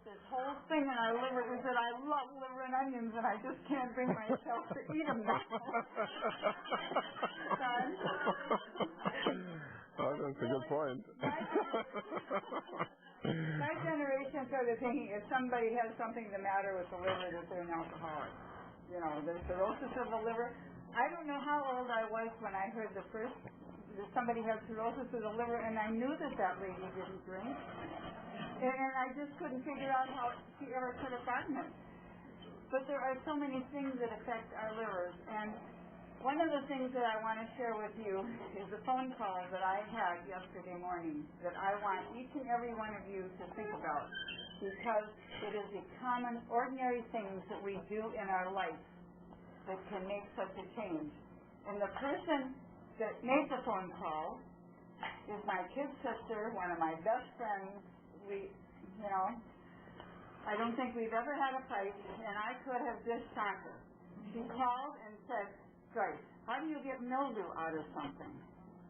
this whole thing in our liver. We said, I love liver and onions, and I just can't bring myself to eat them now. Oh, that's a good point. My generation started thinking if somebody has something the matter with the liver, that they're an alcoholic. You know, the cirrhosis of the liver. I don't know how old I was when I heard that somebody had cirrhosis of the liver, and I knew that lady didn't drink. And I just couldn't figure out how she ever could have gotten it. But there are so many things that affect our livers, and one of the things that I want to share with you is a phone call that I had yesterday morning that I want each and every one of you to think about, because it is the common, ordinary things that we do in our life that can make such a change. And the person that made the phone call is my kid sister, one of my best friends. I don't think we've ever had a fight, and I could have just shot her. She called and said, Joyce, how do you get mildew out of something?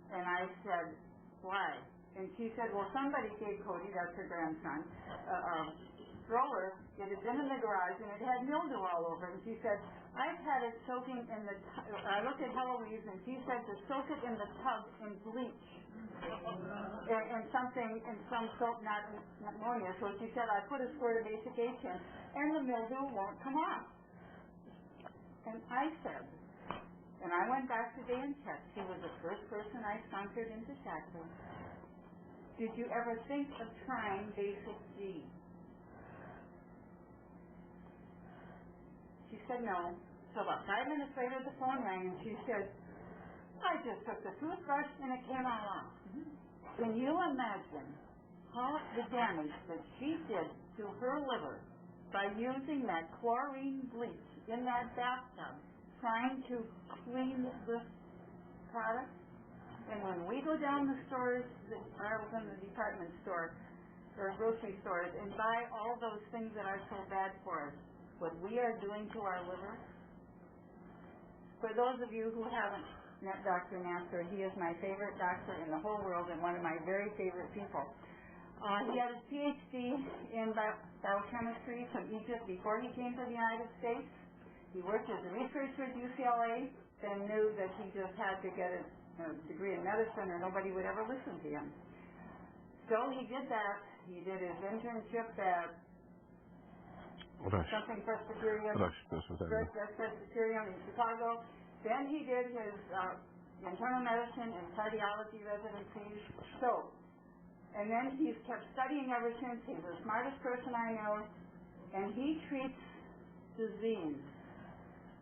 And I said, why? And she said, well, somebody gave Cody, that's her grandson, a stroller. It had been in the garage, and it had mildew all over it. And she said, I've had it soaking in the I looked at Heloise, and she said to soak it in the tub in bleach. And some soap, not ammonia. So she said, I put a squirt of basic H in, and the mildew won't come off. And I said, and I went back today and checked. She was the first person I sponsored into Shackle. Did you ever think of trying basic G? She said no. So about 5 minutes later, the phone rang, and she said, I just took the toothbrush and it came all off. Can you imagine how the damage that she did to her liver by using that chlorine bleach in that bathtub, trying to clean this product? And when we go down the stores, I was in the department store or grocery stores, and buy all those things that are so bad for us, what we are doing to our liver. For those of you who haven't met Dr. Nasr, he is my favorite doctor in the whole world and one of my very favorite people. He had his PhD in biochemistry from Egypt before he came to the United States. He worked as a researcher at UCLA, then knew that he just had to get a degree in medicine or nobody would ever listen to him. So he did that. He did his internship at something Presbyterian in Chicago. Then he did his internal medicine and cardiology residencies. And then he's kept studying ever since. He's the smartest person I know, and he treats disease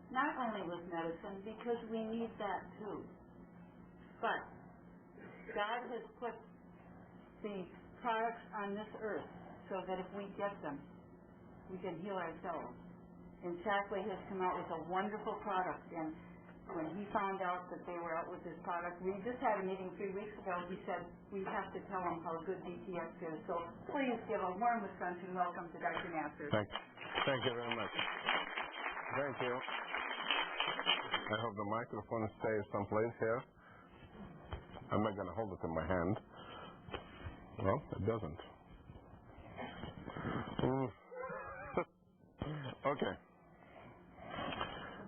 not only with medicine, because we need that too, but God has put the products on this earth so that if we get them, we can heal ourselves. And Shackley has come out with a wonderful product, and when he found out that they were out with this product, we just had a meeting 3 weeks ago. He said, we have to tell them how good DTX is. So please give a warm Wisconsin welcome to Dr. Nasr. Thank you very much. Thank you. I hope the microphone stays someplace here. I'm not going to hold it in my hand. Well, it doesn't. Okay.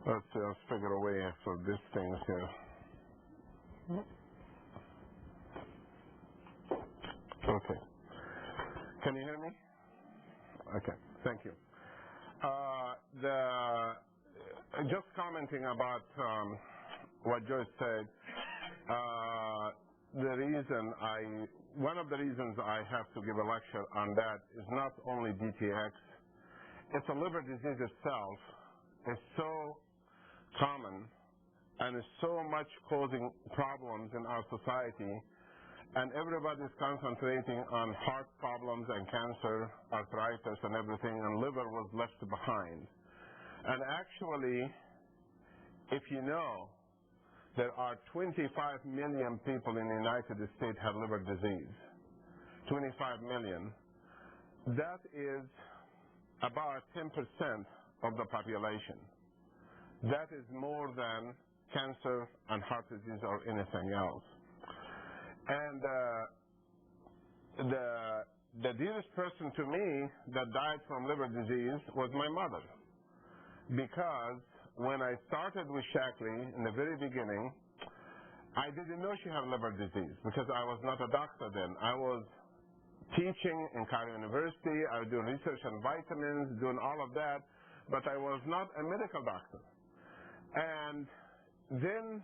Let's figure a way for these things here. Okay. Can you hear me? Okay. Thank you. Just commenting about what Joyce said. One of the reasons I have to give a lecture on that is not only DTX. It's a liver disease itself. It's so common and is so much causing problems in our society, and everybody's concentrating on heart problems and cancer, arthritis and everything, and liver was left behind. And actually, if you know, there are 25 million people in the United States have liver disease. 25 million. That is about 10% of the population. That is more than cancer and heart disease or anything else. And the dearest person to me that died from liver disease was my mother. Because when I started with Shaklee in the very beginning, I didn't know she had liver disease because I was not a doctor then. I was teaching in Cairo University. I was doing research on vitamins, doing all of that, but I was not a medical doctor. And then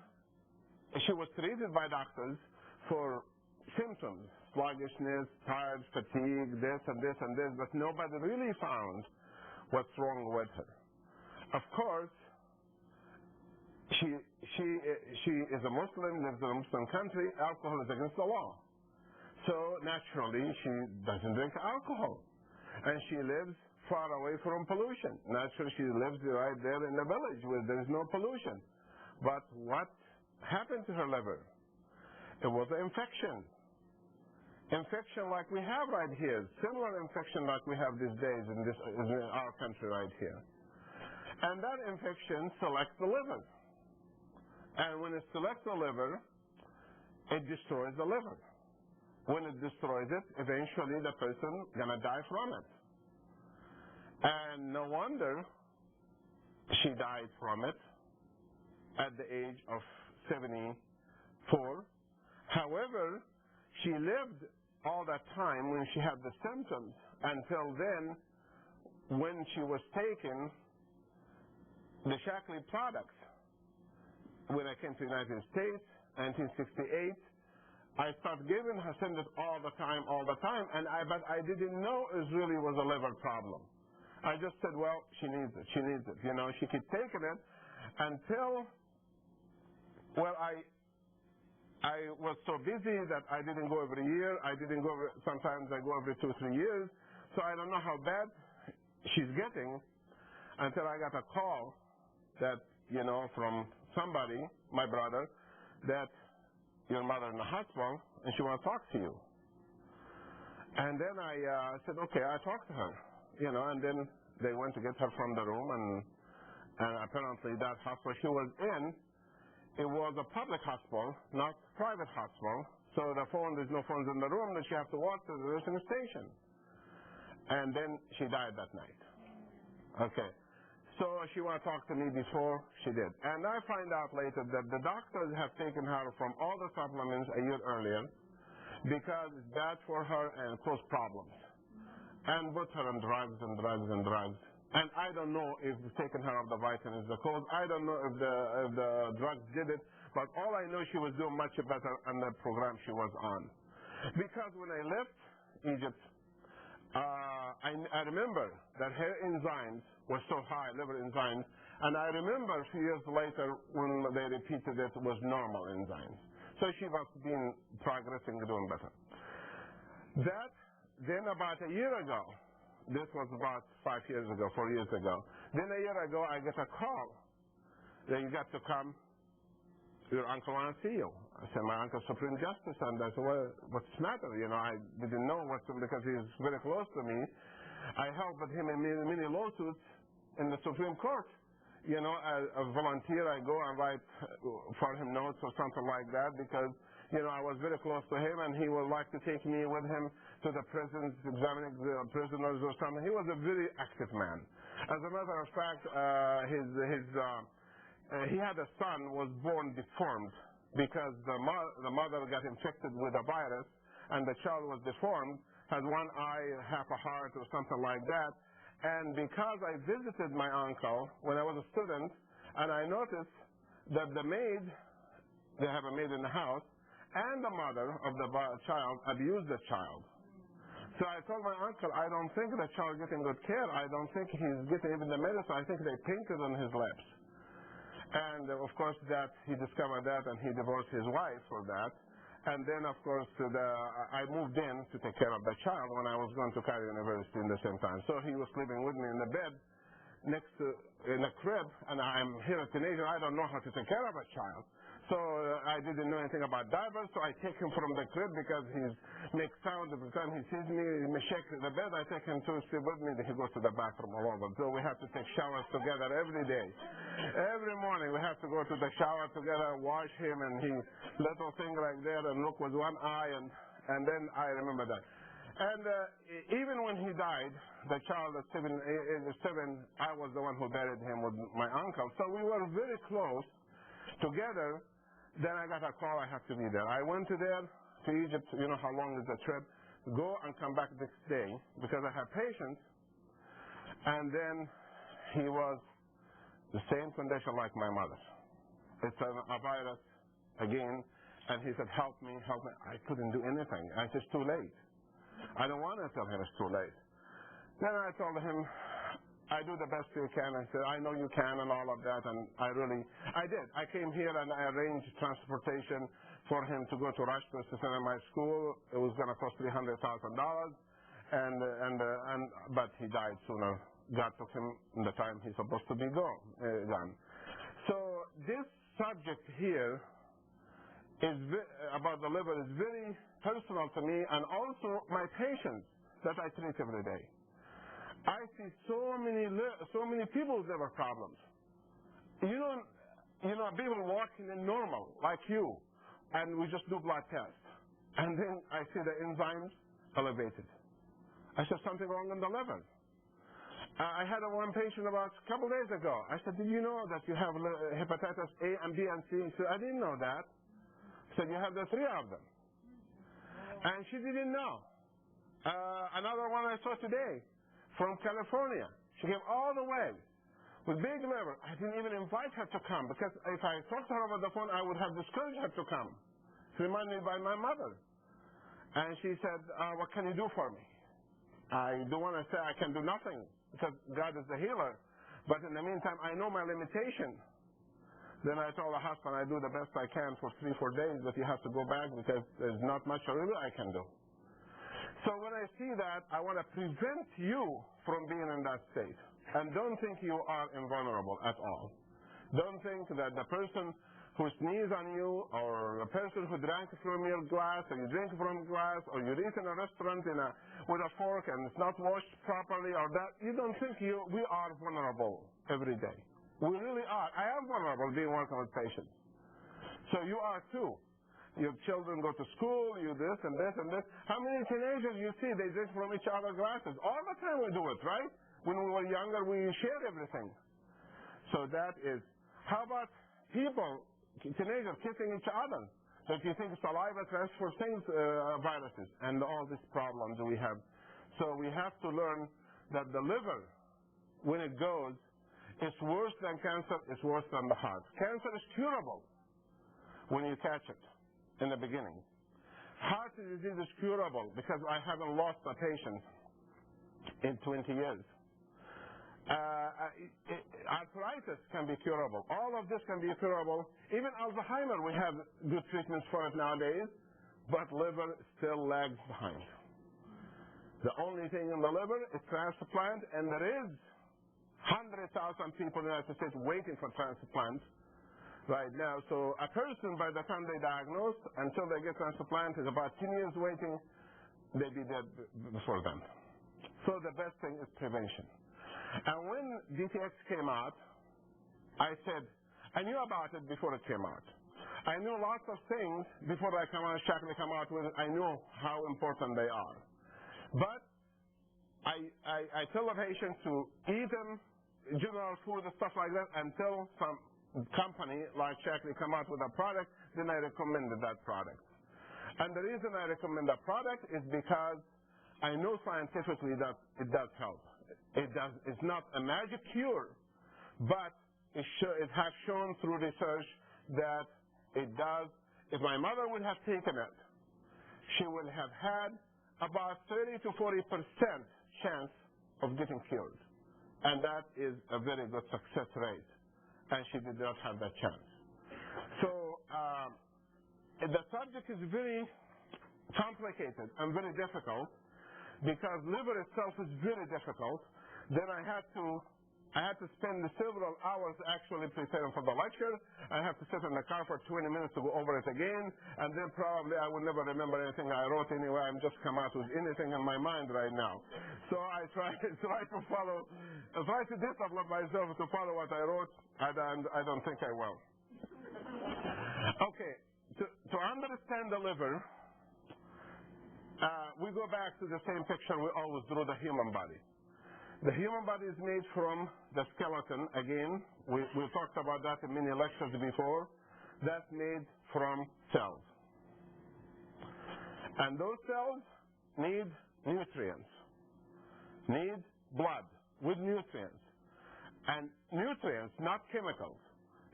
she was treated by doctors for symptoms, sluggishness, tired, fatigue, this and this and this, but nobody really found what's wrong with her. Of course, she is a Muslim, lives in a Muslim country. Alcohol is against the law. So naturally, she doesn't drink alcohol. And she lives far away from pollution. Naturally, she lives right there in the village where there is no pollution. But what happened to her liver? It was an infection. Infection like we have right here. Similar infection like we have these days in our country right here. And that infection selects the liver. And when it selects the liver, it destroys the liver. When it destroys it, eventually the person is going to die from it. And no wonder she died from it at the age of 74. However, she lived all that time when she had the symptoms until then when she was taking the Shaklee products. When I came to the United States, 1968, I started giving her symptoms all the time, but I didn't know it really was a liver problem. I just said, well, she needs it. You know, she kept taking it until, well, I was so busy that I didn't go every year. Sometimes I go every 2 or 3 years. So I don't know how bad she's getting until I got a call that, you know, from somebody, my brother, that your mother in the hospital and she wants to talk to you. And then I said, okay, I talked to her, you know, and then they went to get her from the room, and apparently that hospital she was in, it was a public hospital, not private hospital. So there's no phones in the room, that she has to walk to the nursing station. And then she died that night. Okay. So she wanted to talk to me before she did. And I find out later that the doctors have taken her from all the supplements a year earlier because it's bad for her and cause problems. And put her on drugs. And I don't know if taking her off the vitamins the cause. I don't know if the drugs did it. But all I know, she was doing much better on the program she was on. Because when I left Egypt, I remember that her enzymes were so high, liver enzymes, and I remember a few years later when they repeated it was normal enzymes. So she was been progressing, doing better. Then about a year ago, this was about 4 years ago, then a year ago I get a call that you got to come, your uncle wants to see you. I said, my uncle's Supreme Justice, and I said, well, what's the matter? You know, I didn't know because he's very close to me. I helped with him in many lawsuits in the Supreme Court. You know, as a volunteer, I go and write for him notes or something like that because, you know, I was very close to him and he would like to take me with him to the prisons, examining the prisoners or something. He was a very active man. As a matter of fact, he had a son was born deformed because the mother got infected with a virus and the child was deformed, had one eye, half a heart or something like that. And because I visited my uncle when I was a student, and I noticed that the maid, they have a maid in the house, and the mother of the child abused the child. So I told my uncle, I don't think the child is getting good care. I don't think he's getting even the medicine. I think they painted on his lips. And of course that he discovered that and he divorced his wife for that. And then, of course, I moved in to take care of the child when I was going to Cairo University in the same time. So he was sleeping with me in the bed in a crib, and I'm here in Tunisia. I don't know how to take care of a child. So I didn't know anything about diapers, so I take him from the crib because he makes sound every time he sees me. He may shake the bed. I take him to sleep with me. Then he goes to the bathroom all over. So we have to take showers together every day. Every morning we have to go to the shower together, wash him, and he little thing like that, and look with one eye, and then I remember that. And even when he died, the child at 7, I was the one who buried him with my uncle. So we were very close together. Then I got a call, I have to be there. I went to Egypt, you know how long is the trip, go and come back next day because I have patients. And then he was the same condition like my mother. It's a virus again. And he said, help me, help me. I couldn't do anything. I said, it's too late. I don't want to tell him it's too late. Then I told him, I do the best you can. I said, I know you can and all of that. And I did. I came here and I arranged transportation for him to go to Rashta to send him my school. It was going to cost $300,000. But he died sooner. God took him in the time he's supposed to be gone. So this subject here is about the liver is very personal to me, and also my patients that I treat every day. I see so many people with liver problems. You know, people walking in normal like you, and we just do blood tests, and then I see the enzymes elevated. I said something wrong in the liver. I had one patient about a couple days ago. I said, did you know that you have hepatitis A and B and C? He said, I didn't know that. Said you have the 3 of them, and she didn't know. Another one I saw today from California. She came all the way with big liver. I didn't even invite her to come because if I talked to her over the phone, I would have discouraged her to come. She reminded me by my mother, and she said, "What can you do for me?" I don't want to say I can do nothing because God is the healer, but in the meantime, I know my limitation. Then I told the husband, I do the best I can for 3-4 days, but you have to go back because there's not much really I can do. So when I see that, I want to prevent you from being in that state. And don't think you are invulnerable at all. Don't think that the person who sneezes on you, or the person who drank from your glass, or you drink from glass, or you eat in a restaurant with a fork and it's not washed properly, or that, you don't think we are vulnerable every day. We really are. I am vulnerable being working with patients. So you are too. Your children go to school, you this and this and this. How many teenagers you see, they drink from each other's glasses? All the time we do it, right? When we were younger, we shared everything. So that is, how about people, teenagers kissing each other? So if you think saliva transfers things, viruses, and all these problems we have. So we have to learn that the liver, when it goes, it's worse than cancer, it's worse than the heart. Cancer is curable when you catch it in the beginning. Heart disease is curable because I haven't lost a patient in 20 years. Arthritis can be curable. All of this can be curable. Even Alzheimer, we have good treatments for it nowadays, but liver still lags behind. The only thing in the liver is transplant, and there is 100,000 people in the United States waiting for transplant right now. So a person, by the time they diagnose, until they get transplant, is about 10 years waiting. They'll be dead before then. So the best thing is prevention. And when DTX came out, I said, I knew about it before it came out. I knew lots of things before I come out, Shaklee come out with it. I knew how important they are. But I tell the patient to eat them, general food and stuff like that, until some company like Shaklee come out with a product, then I recommended that product. And the reason I recommend that product is because I know scientifically that it does help. It's not a magic cure, but it has shown through research that it does. If my mother would have taken it, she would have had about 30 to 40% chance of getting cured. And that is a very good success rate. And she did not have that chance. So the subject is very complicated and very difficult because liver itself is very difficult. Then I had to spend several hours actually preparing for the lecture. I have to sit in the car for 20 minutes to go over it again, and then probably I will never remember anything I wrote anyway. I'm just come out with anything in my mind right now. So I try to discipline myself to follow what I wrote, and I don't think I will. Okay, to understand the liver, We go back to the same picture we always drew, the human body. The human body is made from the skeleton. Again, we talked about that in many lectures before. That's made from cells. And those cells need nutrients, need blood with nutrients. And nutrients, not chemicals.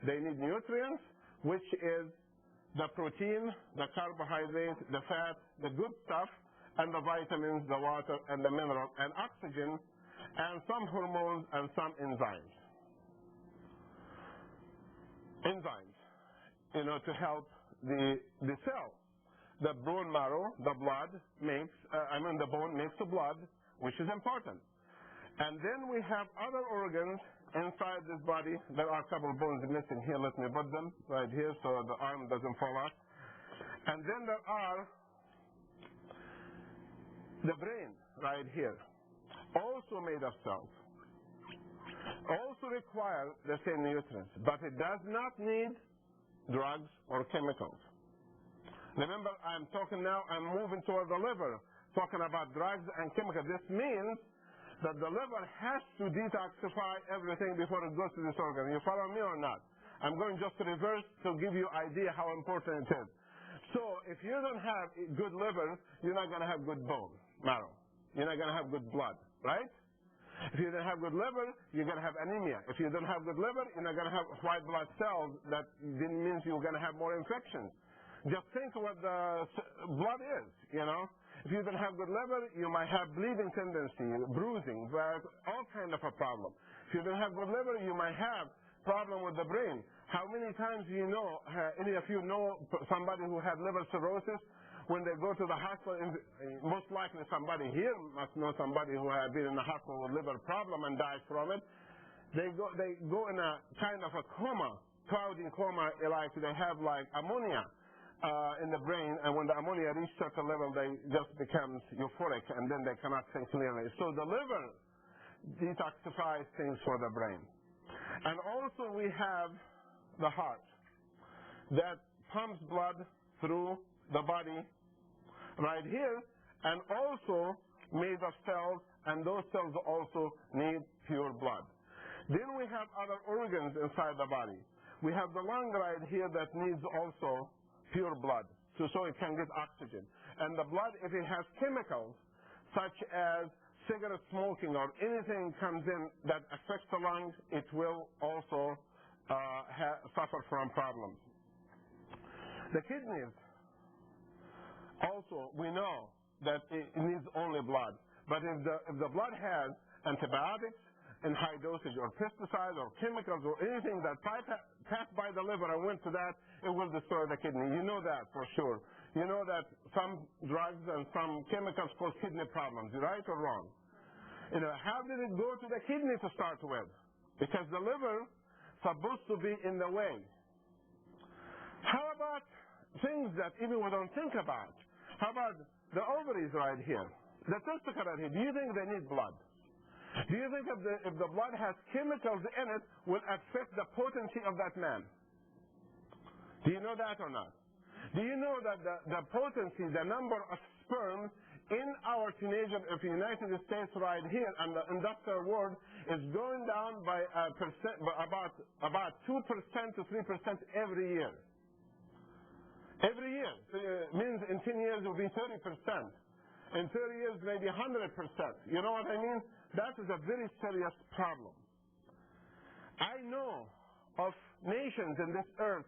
They need nutrients, which is the protein, the carbohydrate, the fat, the good stuff, and the vitamins, the water, and the mineral, and oxygen, and some hormones, and some enzymes. Enzymes, to help the cell. The bone marrow, the blood makes, the bone makes the blood, which is important. And then we have other organs inside this body. There are a couple of bones missing here. Let me put them right here so the arm doesn't fall off. And then there are the brain right here, also made of cells, also require the same nutrients, but it does not need drugs or chemicals. Remember, I'm moving toward the liver, talking about drugs and chemicals. This means that the liver has to detoxify everything before it goes to this organ. You follow me or not? I'm going just to reverse to give you an idea how important it is. So if you don't have good liver, you're not going to have good bone marrow. You're not going to have good blood, right? If you don't have good liver, you're going to have anemia. If you don't have good liver, you're not going to have white blood cells. That means you're going to have more infections. Just think what the blood is, If you don't have good liver, you might have bleeding tendency, bruising, all kind of a problem. If you don't have good liver, you might have problem with the brain. How many times any of you know somebody who had liver cirrhosis? When they go to the hospital, most likely somebody here must know somebody who had been in the hospital with liver problem and died from it. They go in a kind of a coma, cloudy coma, like they have like ammonia in the brain, and when the ammonia reaches certain level, they just becomes euphoric, and then they cannot think clearly. So the liver detoxifies things for the brain. And also we have the heart that pumps blood through the body right here, and also made of cells, and those cells also need pure blood. Then we have other organs inside the body. We have the lung right here that needs also pure blood, so it can get oxygen. And the blood, if it has chemicals, such as cigarette smoking or anything comes in that affects the lungs, it will also suffer from problems. The kidneys, also, we know that it needs only blood. But if the blood has antibiotics in high dosage, or pesticides, or chemicals, or anything that passed by the liver and went to that, it will destroy the kidney. You know that for sure. You know that some drugs and some chemicals cause kidney problems, right or wrong? How did it go to the kidney to start with? Because the liver is supposed to be in the way. How about things that even we don't think about? How about the ovaries right here? The testicle right here. Do you think they need blood? Do you think if the blood has chemicals in it, will affect the potency of that man? Do you know that or not? Do you know that the potency, the number of sperm in our teenager of the United States right here and the industrial world is going down by about 2% to 3% every year? Every year. Means in 10 years it will be 30%. In 30 years, maybe 100%. You know what I mean? That is a very serious problem. I know of nations in this earth,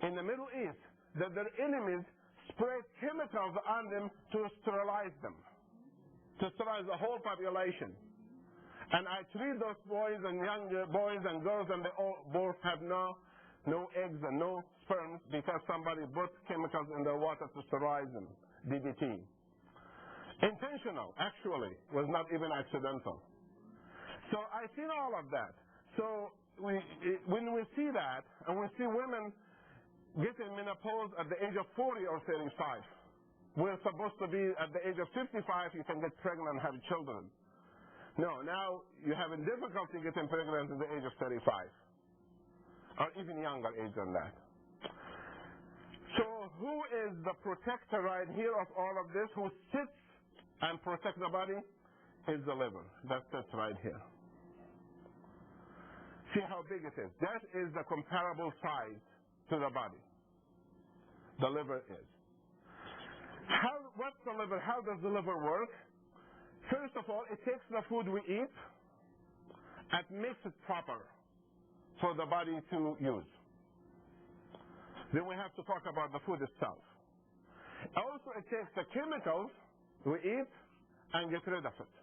in the Middle East, that their enemies spray chemicals on them to sterilize them, to sterilize the whole population. And I treat those boys and young boys and girls, and they all both have no eggs and no sperms because somebody put chemicals in their water to sterilize them. DDT. Intentional, actually, was not even accidental. So I've seen all of that. So when we see that, and we see women getting menopause at the age of 40 or 35, we're supposed to be at the age of 55, you can get pregnant and have children. No, now you're having difficulty getting pregnant at the age of 35, or even younger age than that. So who is the protector right here of all of this? Who sits and protects the body? Is the liver. That sits right here. See how big it is. That is the comparable size to the body. The liver is. What's the liver? How does the liver work? First of all, it takes the food we eat and makes it proper for the body to use. Then we have to talk about the food itself. Also, it takes the chemicals we eat and get rid of it.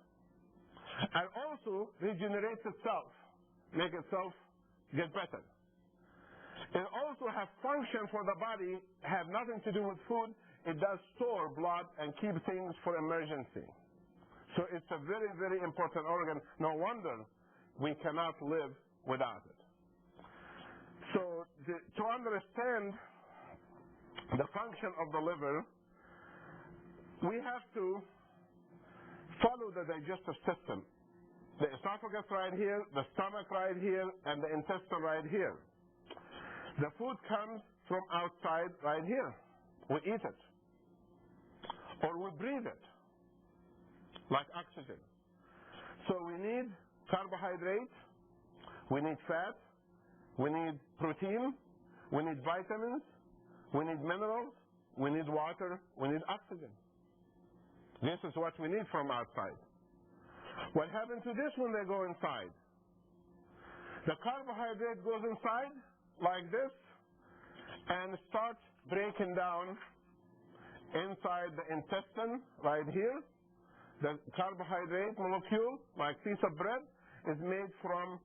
And also regenerates itself, make itself get better. It also has function for the body, have nothing to do with food. It does store blood and keep things for emergency. So it's a very, very important organ. No wonder we cannot live without it. So to understand the function of the liver, we have to follow the digestive system. The esophagus right here, the stomach right here, and the intestine right here. The food comes from outside right here. We eat it. Or we breathe it, like oxygen. So we need carbohydrates, we need fat, we need protein, we need vitamins, we need minerals, we need water, we need oxygen. This is what we need from outside. What happens to this when they go inside? The carbohydrate goes inside like this and starts breaking down inside the intestine right here. The carbohydrate molecule, like piece of bread, is made from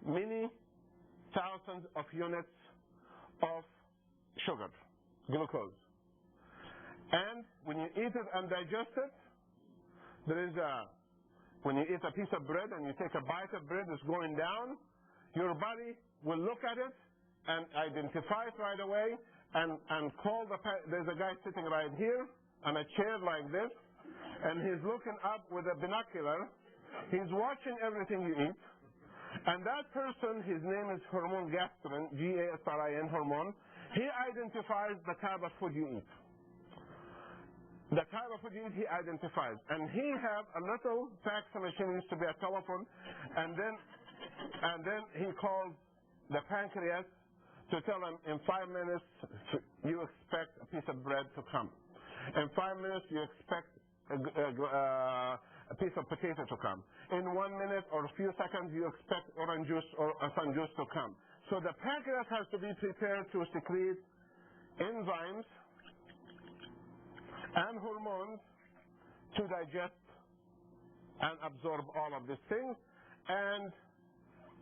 many thousands of units of sugar, glucose. And when you eat it and digest it, when you eat a piece of bread and you take a bite of bread that's going down, your body will look at it and identify it right away and call there's a guy sitting right here on a chair like this, and he's looking up with a binocular. He's watching everything you eat. And that person, his name is hormone gastrin, G-A-S-R-I-N, hormone. He identifies the type of food you eat. The type of food you eat, he identifies. And he have a little fax machine, used to be a telephone, and then he calls the pancreas to tell him in 5 minutes you expect a piece of bread to come. In 5 minutes you expect a piece of potato to come. In 1 minute or a few seconds you expect orange juice or some juice to come. So the pancreas has to be prepared to secrete enzymes and hormones to digest and absorb all of these things, and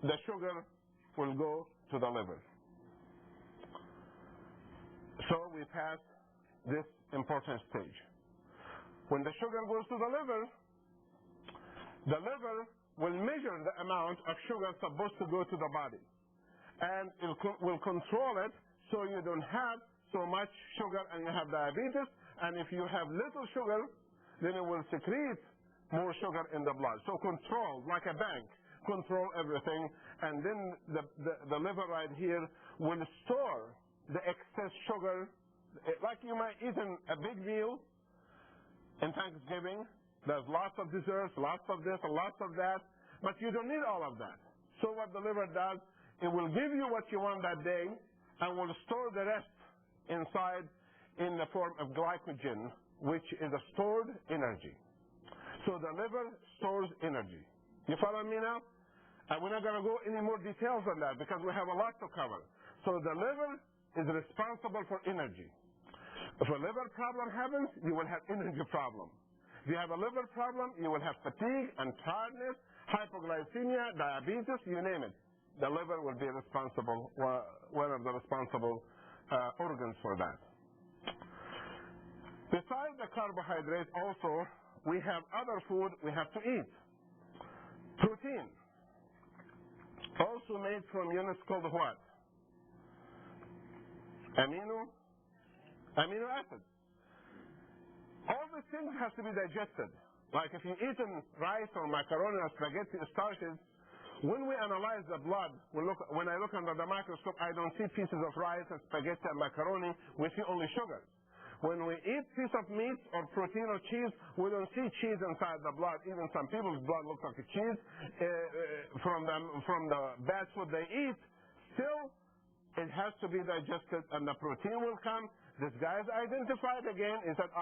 the sugar will go to the liver. So we pass this important stage. When the sugar goes to the liver will measure the amount of sugar supposed to go to the body, and it will control it so you don't have so much sugar and you have diabetes. And if you have little sugar, then it will secrete more sugar in the blood. So control, like a bank, control everything. And then the liver right here will store the excess sugar. Like you might eat a big meal in Thanksgiving. There's lots of desserts, lots of this, and lots of that. But you don't need all of that. So what the liver does, it will give you what you want that day and will store the rest inside in the form of glycogen, which is a stored energy. So the liver stores energy. You follow me now? And we're not going to go any more details on that because we have a lot to cover. So the liver is responsible for energy. If a liver problem happens, you will have energy problem. If you have a liver problem, you will have fatigue and tiredness, hypoglycemia, diabetes, you name it. The liver will be responsible, one of the responsible organs for that. Besides the carbohydrates, also, we have other food we have to eat. Protein, also made from units called what? Amino acids. All these things have to be digested. Like if you eat rice or macaroni or spaghetti starches, When we analyze the blood, when I look under the microscope, I don't see pieces of rice and spaghetti and macaroni. We see only sugars. When we eat piece of meat or protein or cheese, we don't see cheese inside the blood. Even some people's blood looks like a cheese from the bad food they eat. Still, it has to be digested, and the protein will come. This guy's identified again. He said,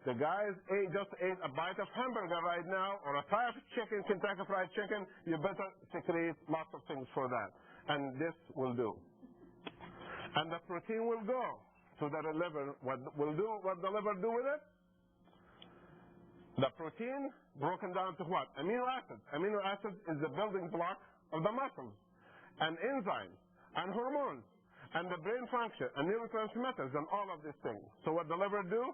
the guy just ate a bite of hamburger right now, or a pie of chicken, Kentucky Fried Chicken. You better secrete lots of things for that. And this will do. And the protein will go to the liver. What the liver do with it? The protein broken down to what? Amino acids. Amino acids is the building block of the muscles, and enzymes, and hormones, and the brain function, and neurotransmitters, and all of these things. So what the liver do?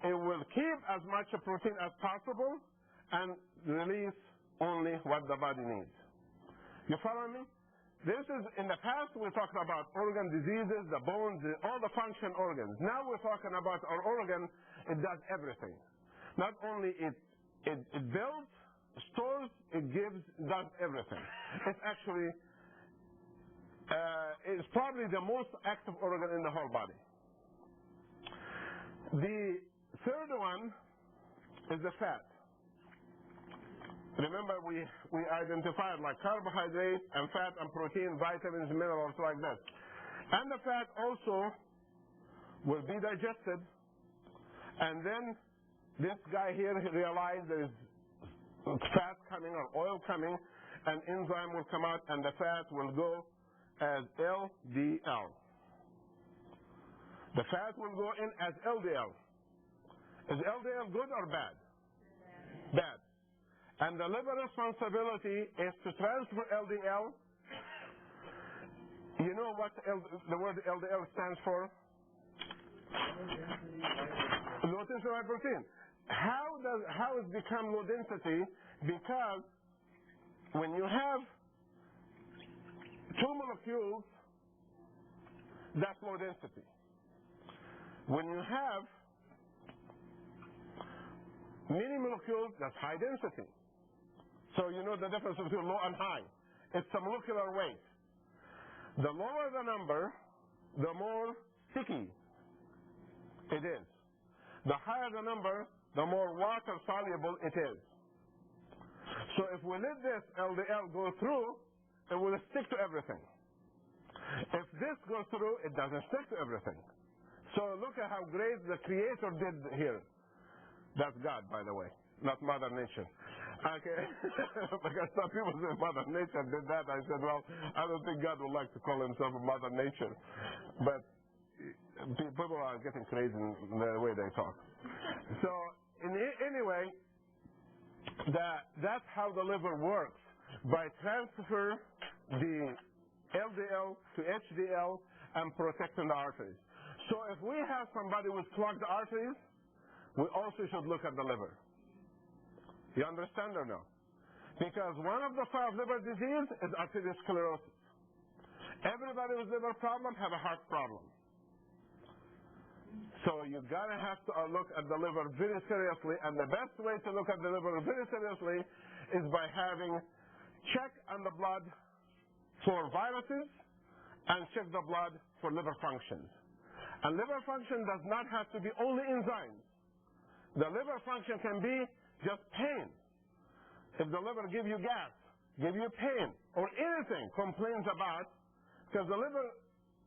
It will keep as much protein as possible and release only what the body needs. You follow me? This is, in the past, we talked about organ diseases, the bones, all the function organs. Now we're talking about our organ. It does everything. Not only it builds, stores, it gives, does everything. It's actually, it's probably the most active organ in the whole body. The third one is the fat. Remember, we identified like carbohydrates and fat and protein, vitamins, minerals like this. And the fat also will be digested. And then this guy here realized there is fat coming or oil coming, and enzyme will come out, and the fat will go as LDL. The fat will go in as LDL. Is LDL good or bad? Bad. And the liver responsibility is to transfer LDL. You know what the word LDL stands for? Low density lipoprotein. How it's become low density? Because when you have two molecules, that's low density. When you have many molecules, that's high density. So you know the difference between low and high. It's the molecular weight. The lower the number, the more sticky it is. The higher the number, the more water soluble it is. So if we let this LDL go through, it will stick to everything. If this goes through, it doesn't stick to everything. So look at how great the Creator did here. That's God, by the way, not Mother Nature. Okay? Because some people say Mother Nature did that. I said, well, I don't think God would like to call himself Mother Nature. But people are getting crazy in the way they talk. So, anyway, that's how the liver works. By transfer the LDL to HDL and protecting the arteries. So if we have somebody with clogged arteries, we also should look at the liver. You understand or no? Because one of the 5 liver diseases is arteriosclerosis. Everybody with liver problem have a heart problem. So you gotta have to look at the liver very seriously, and the best way to look at the liver very seriously is by having check on the blood for viruses and check the blood for liver functions. And liver function does not have to be only enzymes. The liver function can be just pain. If the liver gives you gas, gives you pain, or anything complains about, because the liver,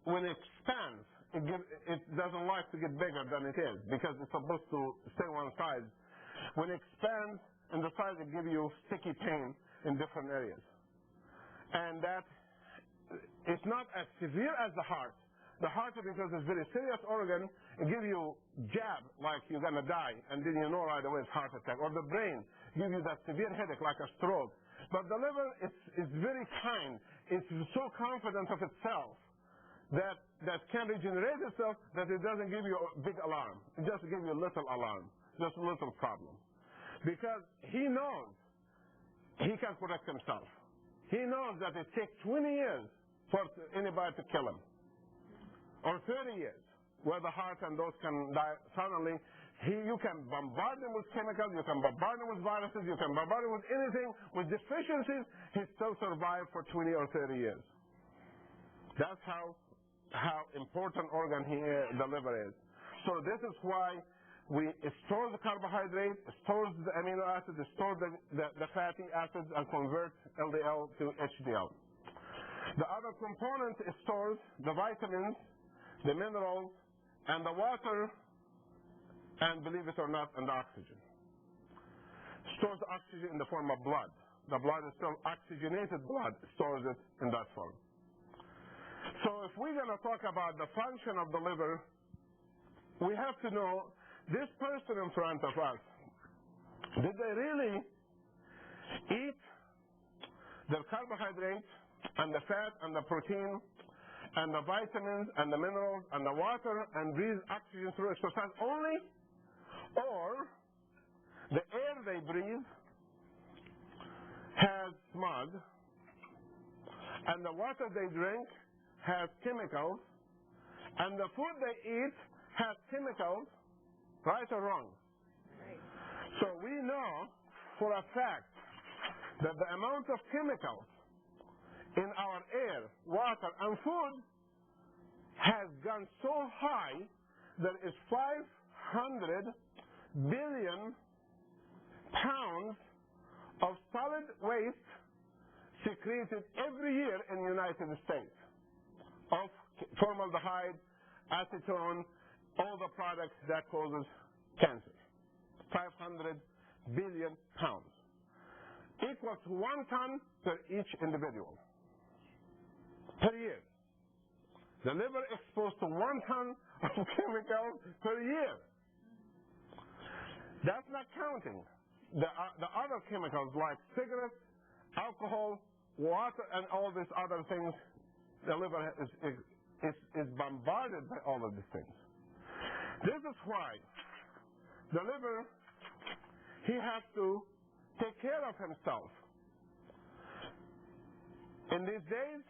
when it expands, it doesn't like to get bigger than it is, because it's supposed to stay one size. When it expands in the size, it gives you sticky pain in different areas. And that it's not as severe as the heart. The heart, because it's a very serious organ, it gives you jab like you're going to die, and then you know right away it's heart attack. Or the brain gives you that severe headache like a stroke. But the liver is very kind. It's so confident of itself that can regenerate itself that it doesn't give you a big alarm. It just gives you a little alarm, just a little problem. Because he knows he can protect himself. He knows that it takes 20 years for anybody to kill him. Or 30 years, where the heart and those can die suddenly. You can bombard him with chemicals, you can bombard him with viruses, you can bombard him with anything, with deficiencies, he still survives for 20 or 30 years. That's how important organ the liver is. So this is why it stores the carbohydrate, it stores the amino acids, it stores the fatty acids and converts LDL to HDL. The other component, it stores the vitamins, the minerals, and the water, and believe it or not, and the oxygen. Stores the oxygen in the form of blood. The blood is still oxygenated blood, stores it in that form. So if we're going to talk about the function of the liver, we have to know this person in front of us, did they really eat the carbohydrates and the fat and the protein and the vitamins and the minerals and the water and breathe oxygen through exercise only? Or the air they breathe has smog, and the water they drink has chemicals, and the food they eat has chemicals, right or wrong? Right. So we know for a fact that the amount of chemicals in our air, water, and food has gone so high that it's 500 billion pounds of solid waste secreted every year in the United States of formaldehyde, acetone, all the products that causes cancer. 500 billion pounds. Equals 1 ton per each individual per year. The liver exposed to 1 ton of chemicals per year. That's not counting the other chemicals like cigarettes, alcohol, water, and all these other things. The liver is bombarded by all of these things. This is why the liver, he has to take care of himself. In these days,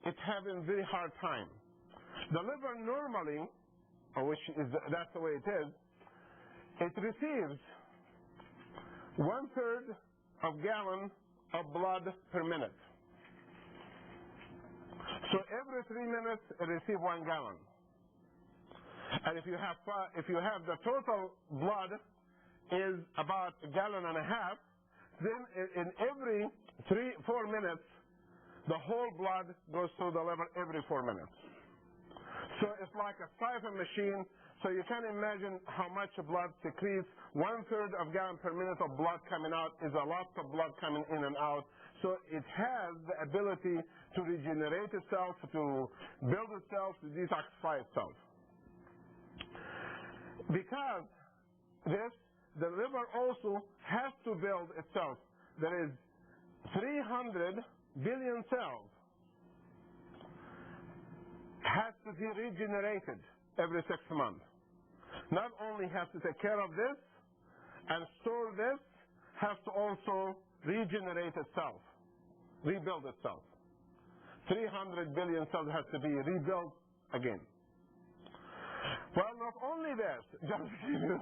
it's having a very hard time. The liver normally, that's the way it is, it receives 1/3 of gallon of blood per minute. So every 3 minutes, it receives 1 gallon. And if you have the total blood is about 1.5 gallons, then in every 3-4 minutes, the whole blood goes through the liver every 4 minutes. So it's like a siphon machine. So you can imagine how much blood secretes. 1/3 of gallon per minute of blood coming out is a lot of blood coming in and out. So it has the ability to regenerate itself, to build itself, to detoxify itself. Because the liver also has to build itself. There is 300 billion cells has to be regenerated every 6 months. Not only has to take care of this and store this, has to also regenerate itself, rebuild itself. 300 billion cells has to be rebuilt again. Well, not only this, just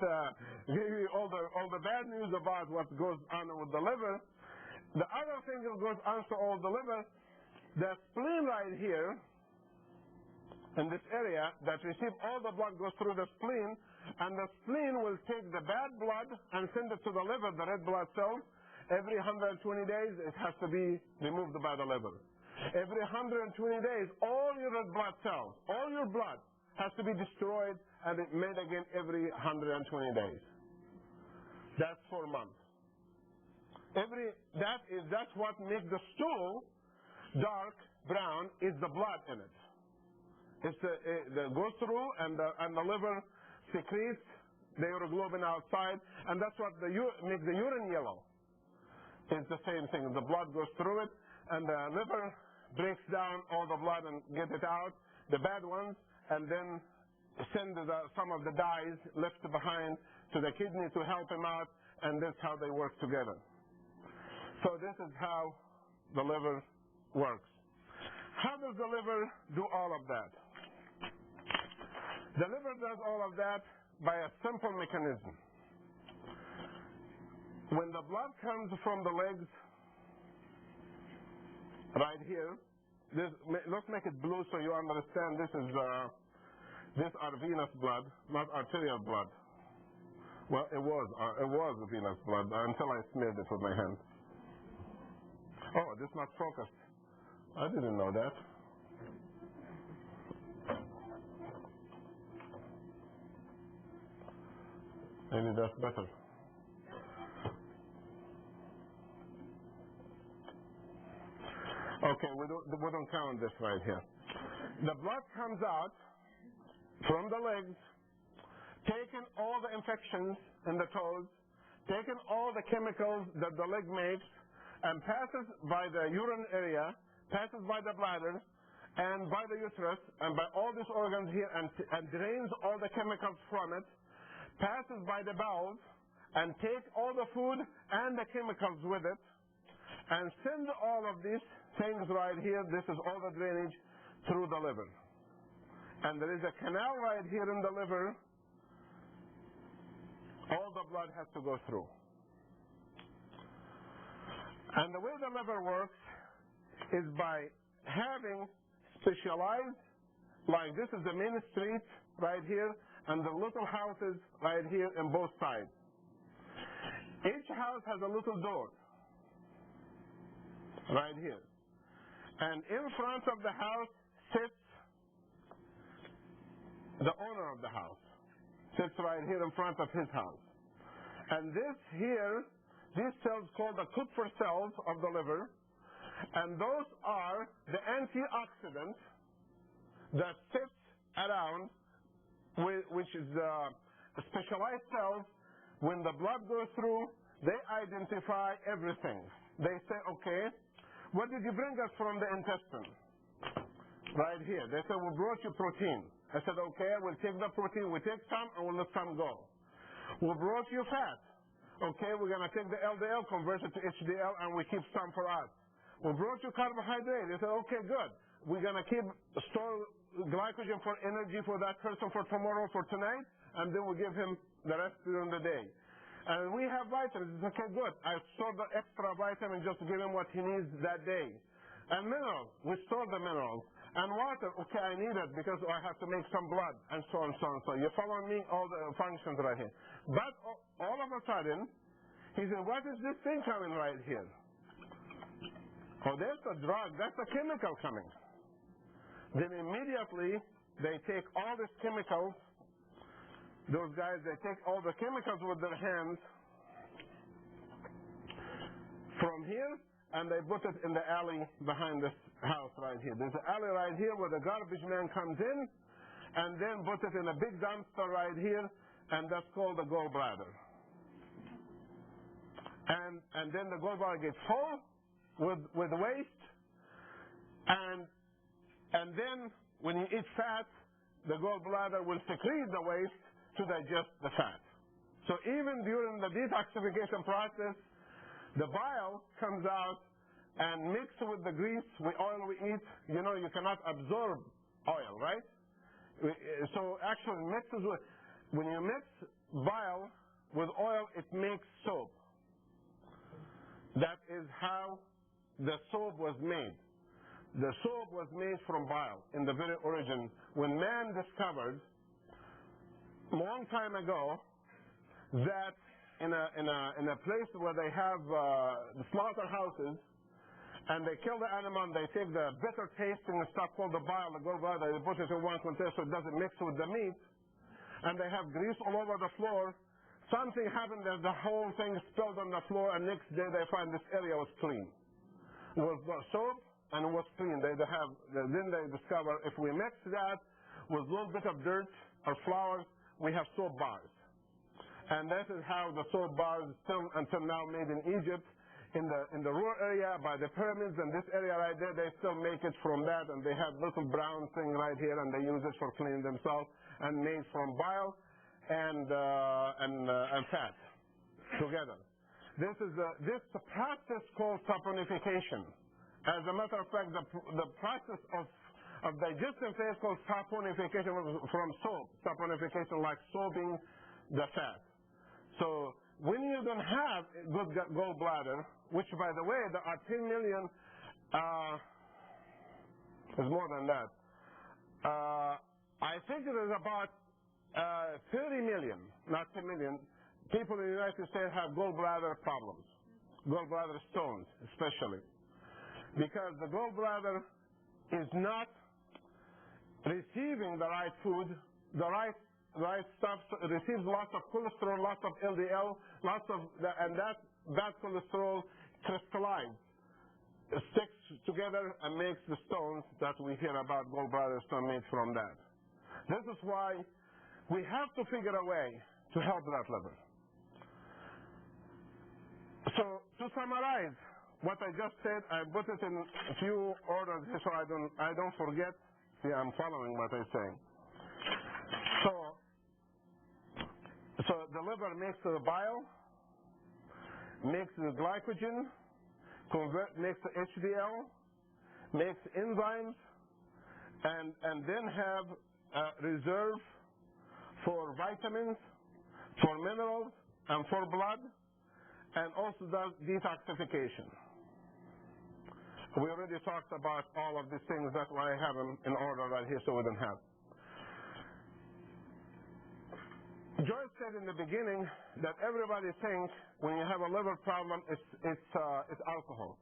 to give you all the bad news about what goes on with the liver, the other thing that goes on to all the liver, the spleen right here, in this area that receive all the blood goes through the spleen, and the spleen will take the bad blood and send it to the liver, the red blood cells. Every 120 days, it has to be removed by the liver. Every 120 days, all your red blood cells, all your blood has to be destroyed and made again every 120 days. That's 4 months. That's what makes the stool dark brown, is the blood in it. It goes through and the liver secretes the uroglobin outside, and that's what makes the urine yellow. It's the same thing. The blood goes through it, and the liver breaks down all the blood and gets it out, the bad ones, and then send some of the dyes left behind to the kidney to help him out, and that's how they work together. So this is how the liver works. How does the liver do all of that? The liver does all of that by a simple mechanism. When the blood comes from the legs, right here, let's make it blue so you understand these are venous blood, not arterial blood. Well, it was venous blood until I smeared it with my hand. Oh, this is not focused. I didn't know that. Maybe that's better. Okay, we don't count this right here. The blood comes out from the legs, taking all the infections in the toes, taking all the chemicals that the leg makes, and passes by the urine area, passes by the bladder, and by the uterus, and by all these organs here, and drains all the chemicals from it, passes by the bowels, and take all the food and the chemicals with it, and send all of these things right here. This is all the drainage through the liver. And there is a canal right here in the liver. All the blood has to go through. And the way the liver works is by having specialized, like this is the main street right here, and the little houses right here on both sides. Each house has a little door right here. And in front of the house sits the owner of the house. Sits right here in front of his house. And this here, these cells called the Kupfer cells of the liver, and those are the antioxidants that sits around, which is specialized cells. When the blood goes through, they identify everything. They say, okay, what did you bring us from the intestine? Right here. They said, we brought you protein. I said, okay, we'll take the protein. We take some and we'll let some go. We brought you fat. Okay, we're going to take the LDL, convert it to HDL, and we keep some for us. We brought you carbohydrate. They said, okay, good. We're going to store glycogen for energy for that person for tomorrow, for tonight, and then we give him the rest during the day. And we have vitamins. It's okay, good. I store the extra vitamin just to give him what he needs that day. And minerals. We store the minerals. And water, okay, I need it because I have to make some blood, and so on, so on, so on. You're following me? All the functions right here. But all of a sudden, he said, what is this thing coming right here? Oh, there's a drug. That's a chemical coming. Then immediately, they take all these chemicals. Those guys, they take all the chemicals with their hands from here, and they put it in the alley behind this house right here. There's an alley right here where the garbage man comes in, and then put it in a big dumpster right here, and that's called the gallbladder. And then the gallbladder gets full with waste, and then when you eat fat, the gallbladder will secrete the waste to digest the fat. So even during the detoxification process, the bile comes out and mixes with the grease, with oil we eat. You know, you cannot absorb oil, right? So actually mixes with, when you mix bile with oil, it makes soap. That is how the soap was made. The soap was made from bile in the very origin. When man discovered a long time ago that in a place where they have the slaughterhouses, and they kill the animal, and they take the bitter tasting stuff called the bile, the gallbladder, they put it in one container so it doesn't mix with the meat, and they have grease all over the floor. Something happened that the whole thing spilled on the floor, and next day they find this area was clean. It was soap, and it was clean. Then they discover if we mix that with a little bit of dirt or flowers, we have soap bars. And that is how the soap bars still until now made in Egypt, in the rural area by the pyramids, and this area right there, they still make it from that, and they have little brown thing right here, and they use it for cleaning themselves, and made from bile and fat together. This is this process called saponification. As a matter of fact, the process of of digestion phase called saponification from soap. Saponification, like soaping the fat. So when you don't have a good gallbladder, which by the way, there are 10 million, there's more than that. I think it is about 30 million, not 10 million, people in the United States have gallbladder problems, gallbladder stones especially, because the gallbladder is not receiving the right food, the right stuff. It receives lots of cholesterol, lots of LDL, and that bad cholesterol crystallizes, sticks together and makes the stones that we hear about. Gallbladder stone made from that. This is why we have to figure a way to help that level. So to summarize what I just said, I put it in a few orders so I don't forget. See, I'm following what I say. So the liver makes the bile, makes the glycogen, makes the HDL, makes enzymes, and then have a reserve for vitamins, for minerals, and for blood, and also does detoxification. We already talked about all of these things. That's why I have them in order right here so we don't have. Joyce said in the beginning that everybody thinks when you have a liver problem, it's alcohol.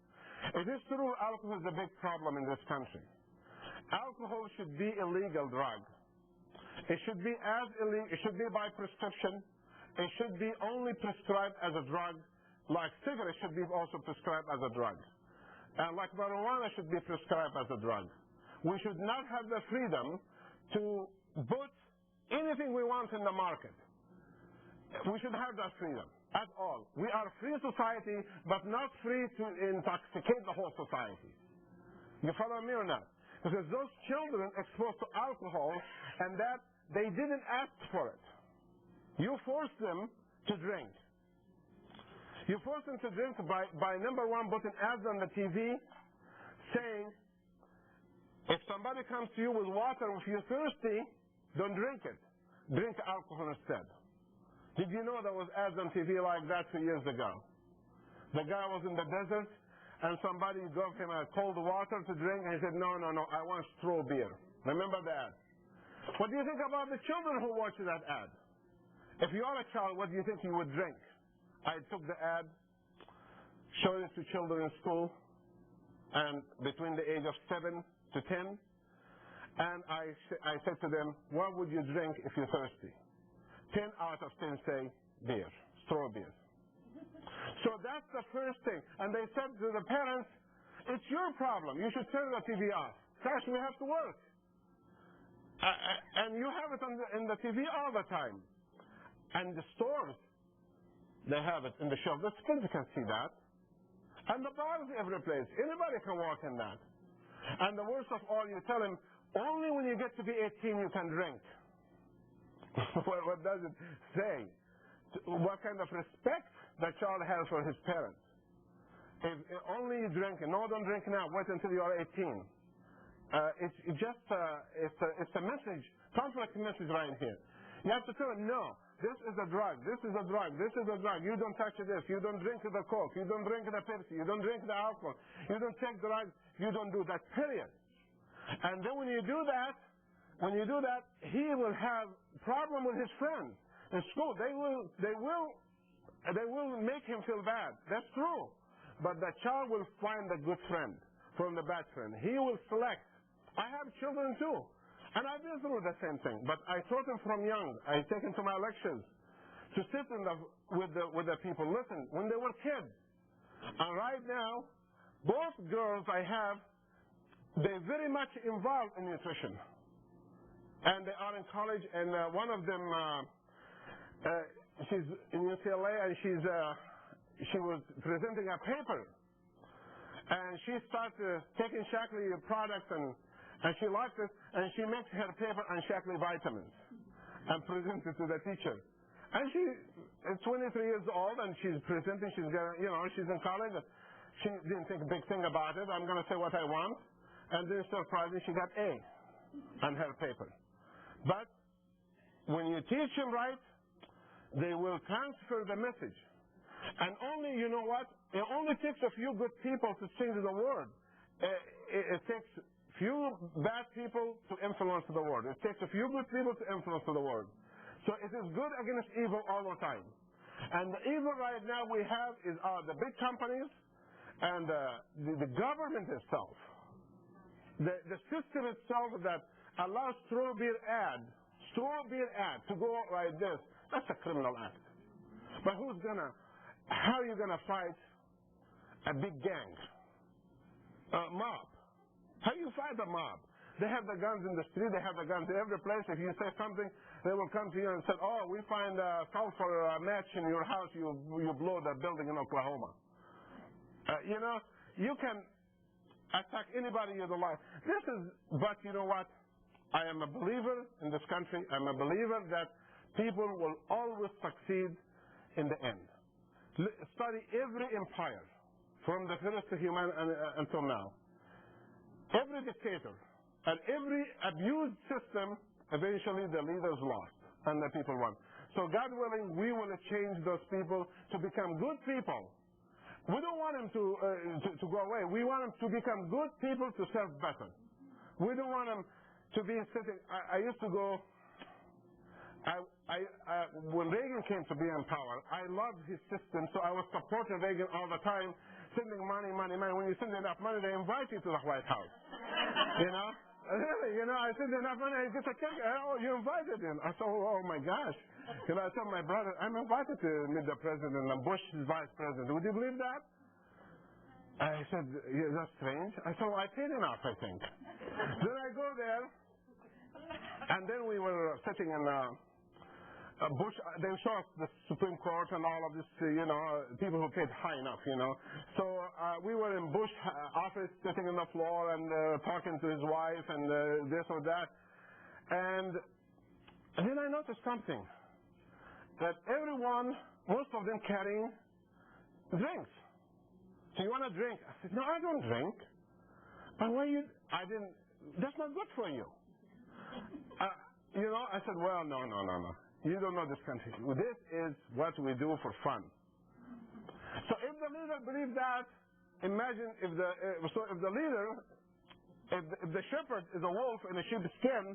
It is true, alcohol is a big problem in this country. Alcohol should be a legal drug. It should be as illegal. It should be by prescription. It should be only prescribed as a drug, like cigarettes should be also prescribed as a drug. And like marijuana should be prescribed as a drug. We should not have the freedom to put anything we want in the market. We should have that freedom at all. We are a free society, but not free to intoxicate the whole society. You follow me or not? Because those children exposed to alcohol, and that they didn't ask for it. You forced them to drink. You force them to drink by number one, putting ads on the TV saying, if somebody comes to you with water, if you're thirsty, don't drink it. Drink alcohol instead. Did you know there was ads on TV like that 2 years ago? The guy was in the desert, and somebody gave him a cold water to drink, and he said, no, I want straw beer. Remember that? What do you think about the children who watch that ad? If you are a child, what do you think you would drink? I took the ad, showed it to children in school, and between the age of 7 to 10, and I said to them, what would you drink if you're thirsty? 10 out of 10 say beer, straw beer. So that's the first thing. And they said to the parents, it's your problem. You should turn the TV off. Gosh, we have to work. And you have it in the TV all the time. And the stores, they have it in the shelf. The kids can see that. And the bars every place. Anybody can walk in that. And the worst of all, you tell them, only when you get to be 18 you can drink. What does it say? What kind of respect the child has for his parents? If only you drink, no, don't drink now, wait until you are 18. It's a message, conflict message right here. You have to tell them, no, this is a drug, this is a drug, this is a drug. You don't touch this, you don't drink the Coke, you don't drink the Pepsi, you don't drink the alcohol, you don't take drugs, you don't do that, period. And then when you do that, he will have problem with his friends in school. They will make him feel bad. That's true. But the child will find a good friend from the bad friend. He will select. I have children too. And I've been through the same thing. But I taught them from young. I take them to my lectures to sit with the people. Listen, when they were kids. And right now, both girls I have, they're very much involved in nutrition. And they are in college, and one of them, she's in UCLA, and she was presenting a paper. And she started taking Shaklee products, and she liked it, and she makes her paper on Shaklee vitamins and presents it to the teacher. And she is 23 years old, and she's presenting, she's in college. She didn't think a big thing about it. I'm going to say what I want. And then surprisingly, she got A. and her paper. But when you teach them right, they will transfer the message. And only, you know what? It only takes a few good people to change the world. It takes few bad people to influence the world. It takes a few good people to influence the world. So it is good against evil all the time. And the evil right now we have is the big companies and the government itself. The system itself that allows straw beer ad to go out like this, that's a criminal act. But how are you gonna fight a big gang? A mob. How do you fight a mob? They have the guns in the street, they have the guns in every place. If you say something, they will come to you and say, oh, we find a sulfur match in your house, you blow the building in Oklahoma. You can attack anybody you don't like. But you know what? I am a believer in this country. I'm a believer that people will always succeed in the end. Study every empire, from the first human until now. Every dictator and every abused system, eventually the leaders lost and the people won. So God willing, we will change those people to become good people. We don't want them to go away. We want them to become good people to serve better. We don't want them to be sitting. I used to go. When Reagan came to be in power, I loved his system, so I was supporting Reagan all the time, sending money. When you send enough money, they invite you to the White House. Really, I send enough money, I get a check. Oh, you invited him. I said, oh my gosh. I told my brother, I'm invited to meet the president and Bush is vice president. Would you believe that? I said, yeah, that's strange. I said, well, I paid enough, I think. Then I go there, and then we were sitting in Bush, they show us the Supreme Court and all of this, people who paid high enough, So we were in Bush office, sitting on the floor and talking to his wife and this or that. And then I noticed something, that everyone, most of them carrying drinks. So you want to drink? I said, no, I don't drink. But that's not good for you. I said, well, no. You don't know this country. This is what we do for fun. So if the leader believes that, imagine if the shepherd is a wolf in a sheep's skin,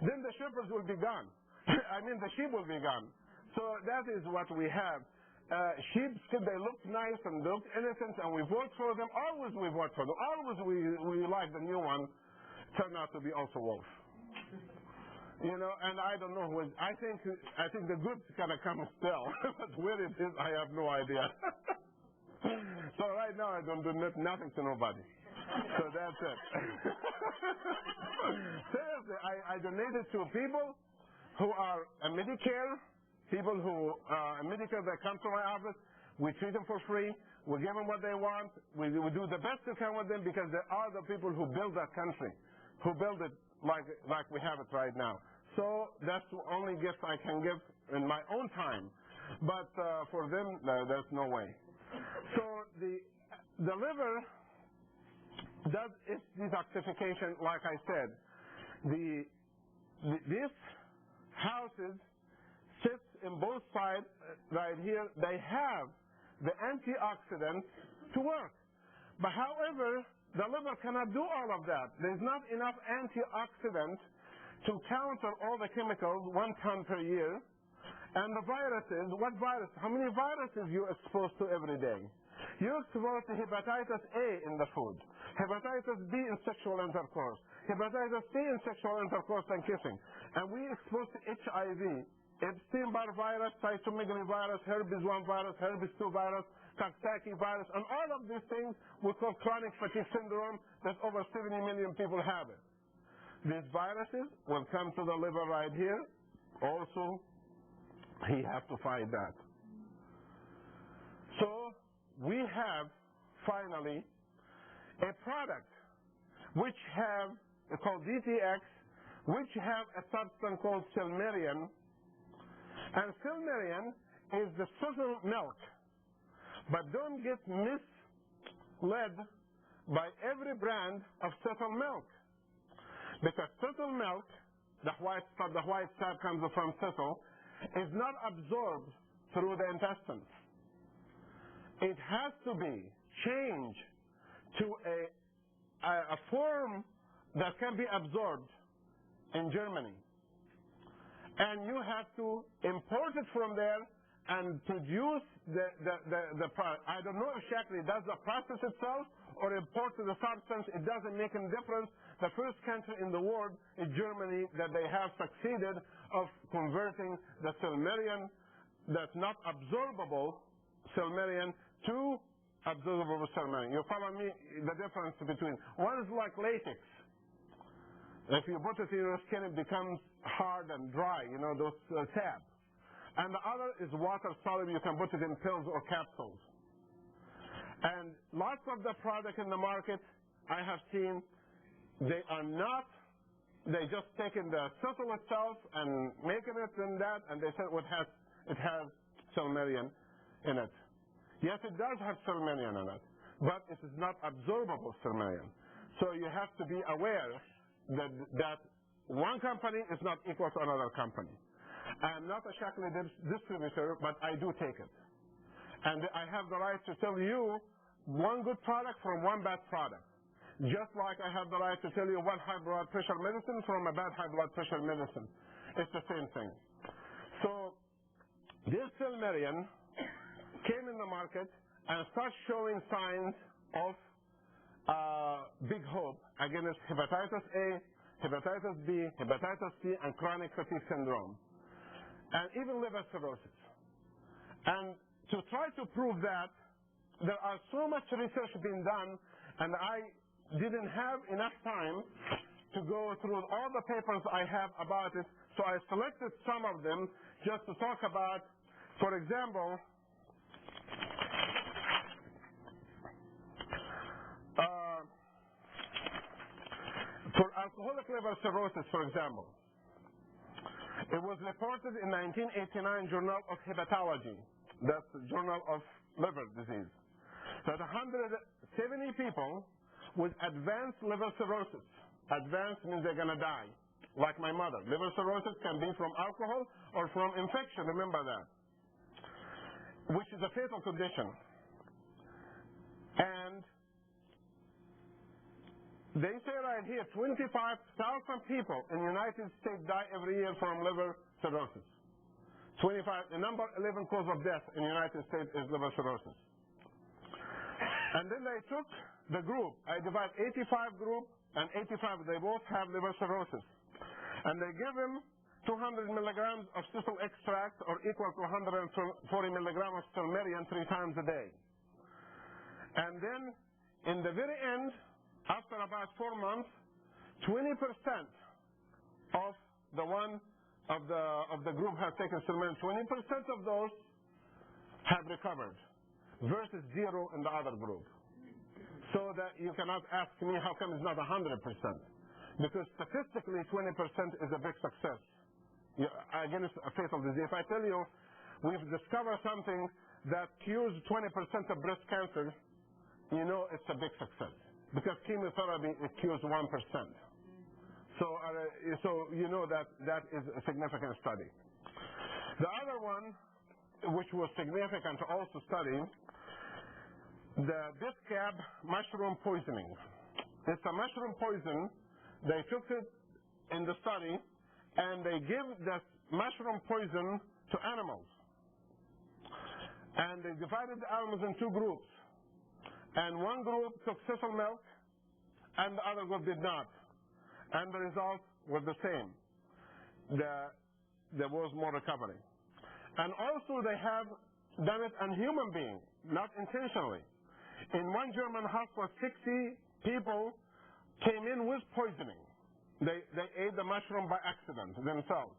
then the shepherds will be gone. The sheep will be gone. So that is what we have. Sheep, they look nice and look innocent, and we vote for them. Always we vote for them. Always we like the new one. Turn out to be also wolf. And I don't know who. I think the good's gonna come still, but where it is, I have no idea. So right now, I don't do nothing to nobody. So that's it. Seriously, I donated to people who are Medicare, people who Medicare that come to my office. We treat them for free. We give them what they want. We do the best we can with them because they are the people who build that country, who build it like we have it right now. So that's the only gift I can give in my own time. But for them, there's no way. So the liver does its detoxification, like I said. These houses sits in both sides right here. They have the antioxidants to work. But however, the liver cannot do all of that. There's not enough antioxidants to counter all the chemicals 1 ton per year. And the viruses, what virus? How many viruses you exposed to every day? You're exposed to hepatitis A in the food, hepatitis B in sexual intercourse, hepatitis C in sexual intercourse and kissing. And we exposed to HIV, Epstein-Barr virus, cytomegalovirus, herpes 1 virus, herpes 2 virus, Coxsackie virus, and all of these things we call chronic fatigue syndrome that over 70 million people have it. These viruses will come to the liver right here. Also, he has to fight that. So we have finally a product which it's called DTX, which have a substance called Silmerian. And Silmerian is the subtle milk. But don't get misled by every brand of subtle milk. Because thistle milk, the white sap comes from thistle, is not absorbed through the intestines. It has to be changed to a form that can be absorbed in Germany. And you have to import it from there and produce the product. I don't know exactly, does the process itself or import the substance? It doesn't make any difference. The first country in the world is Germany that they have succeeded of converting the Silmarian that's not absorbable Silmarian to absorbable Silmarian. You follow me? The difference between one is like latex. If you put it in your skin, it becomes hard and dry, you know, those tab. And the other is water soluble. You can put it in pills or capsules. And lots of the product in the market I have seen, they are not, they just taken the thistle itself and making it in that, and they said it has Silmarian in it. Yes, it does have Silmarian in it, but it is not absorbable Silmarian. So you have to be aware that one company is not equal to another company. I am not a Shaklee distributor, but I do take it. And I have the right to tell you one good product from one bad product. Just like I have the right to tell you one high blood pressure medicine from a bad high blood pressure medicine. It's the same thing. So this Silmarian came in the market and started showing signs of big hope against hepatitis A, hepatitis B, hepatitis C, and chronic fatigue syndrome, and even liver cirrhosis. And to try to prove that, there are so much research being done, and I didn't have enough time to go through all the papers I have about it, so I selected some of them just to talk about. For example, for alcoholic liver cirrhosis, for example, it was reported in 1989 Journal of Hepatology, that's the Journal of Liver Disease, that 170 people with advanced liver cirrhosis, advanced means they're going to die, like my mother. Liver cirrhosis can be from alcohol or from infection, remember that, which is a fatal condition. And they say right here, 25,000 people in the United States die every year from liver cirrhosis. The number 11 cause of death in the United States is liver cirrhosis. And then they took the group. I divide 85 group and 85, they both have liver cirrhosis. And they give them 200 milligrams of thistle extract or equal to 140 milligrams of Silmarian 3 times a day. And then in the very end, after about 4 months, 20% of the group has taken Silmarian. 20% of those have recovered, versus 0 in the other group. So that you cannot ask me how come it's not 100%, because statistically 20% is a big success against a fatal disease. If I tell you we've discovered something that cures 20% of breast cancer, you know it's a big success. Because chemotherapy, it cures 1%. So you know that is a significant study. The other one, which was significant to also study, the Biscab mushroom poisoning. It's a mushroom poison. They took it in the study, and they give the mushroom poison to animals. And they divided the animals in 2 groups. And one group took thistle milk, and the other group did not. And the results were the same. There was more recovery. And also they have done it on human beings, not intentionally. In one German hospital, 60 people came in with poisoning. They ate the mushroom by accident themselves.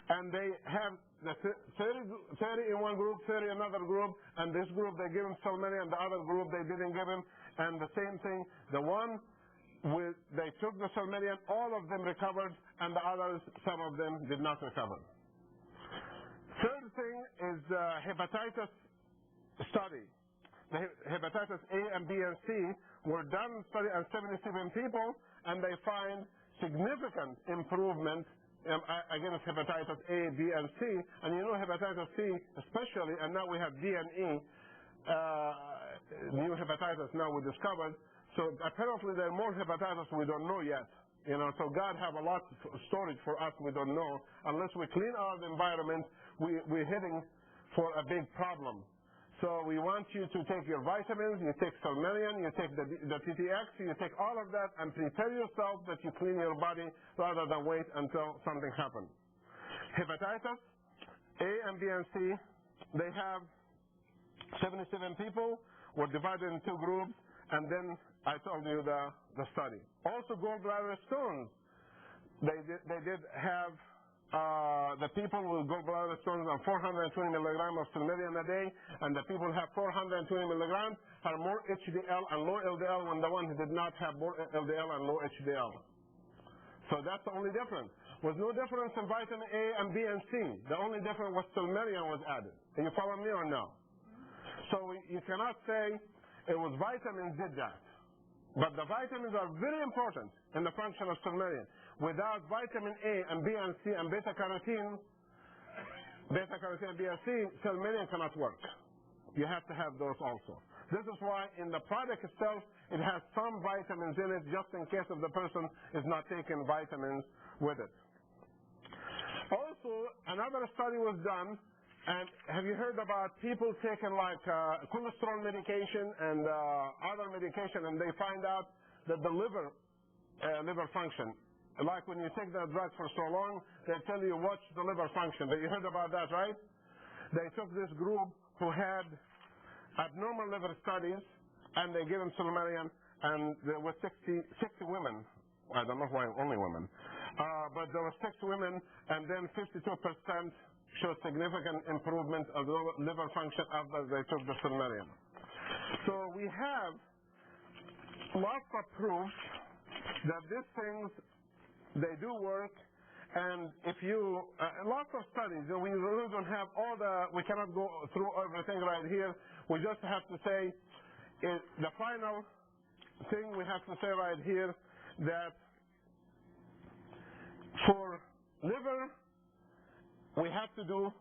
And they have the 30 in one group, 30 in another group, and this group they give them Silmarian, and the other group they didn't give him. And the same thing, the one they took the Silmarian, all of them recovered, and the others, some of them did not recover. Third thing is hepatitis study. The hepatitis A and B and C were done study on 77 people, and they find significant improvement against hepatitis A, B, and C. And you know hepatitis C especially, and now we have D and E, new hepatitis now we discovered. So apparently there are more hepatitis we don't know yet. You know, so God have a lot of storage for us we don't know. Unless we clean our environment, we're heading for a big problem. So we want you to take your vitamins, you take Salmelian, you take the DTX, you take all of that and prepare yourself that you clean your body rather than wait until something happens. Hepatitis A and B and C, they have 77 people, were divided in two groups, and then I told you the study. Also gallbladder stones, they did have the people with gallbladder stones on 420 milligrams of Salmelian a day, and the people who have 420 milligrams are more HDL and low LDL than the ones who did not have more LDL and low HDL. So that's the only difference. There was no difference in vitamin A and B and C. The only difference was Salmelian was added. Are you following me or no? So you cannot say it was vitamins did that. But the vitamins are very important in the function of Salmelian. Without vitamin A and B and C and beta-carotene, B and C, Salmelian cannot work. You have to have those also. This is why in the product itself, it has some vitamins in it just in case if the person is not taking vitamins with it. Also, another study was done, and have you heard about people taking like cholesterol medication and other medication, and they find out that the liver function, like when you take that drug for so long, they tell you watch the liver function. You heard about that, right? They took this group who had abnormal liver studies, and they gave them Salmelian, and there were 60 women. I don't know why only women. But there were 6 women, and then 52% showed significant improvement of the liver function after they took the Salmelian. So we have lots of proof that these things, they do work, and if you, lots of studies, we really don't have all we cannot go through everything right here. We just have to say, the final thing we have to say right here, that for liver, we have to do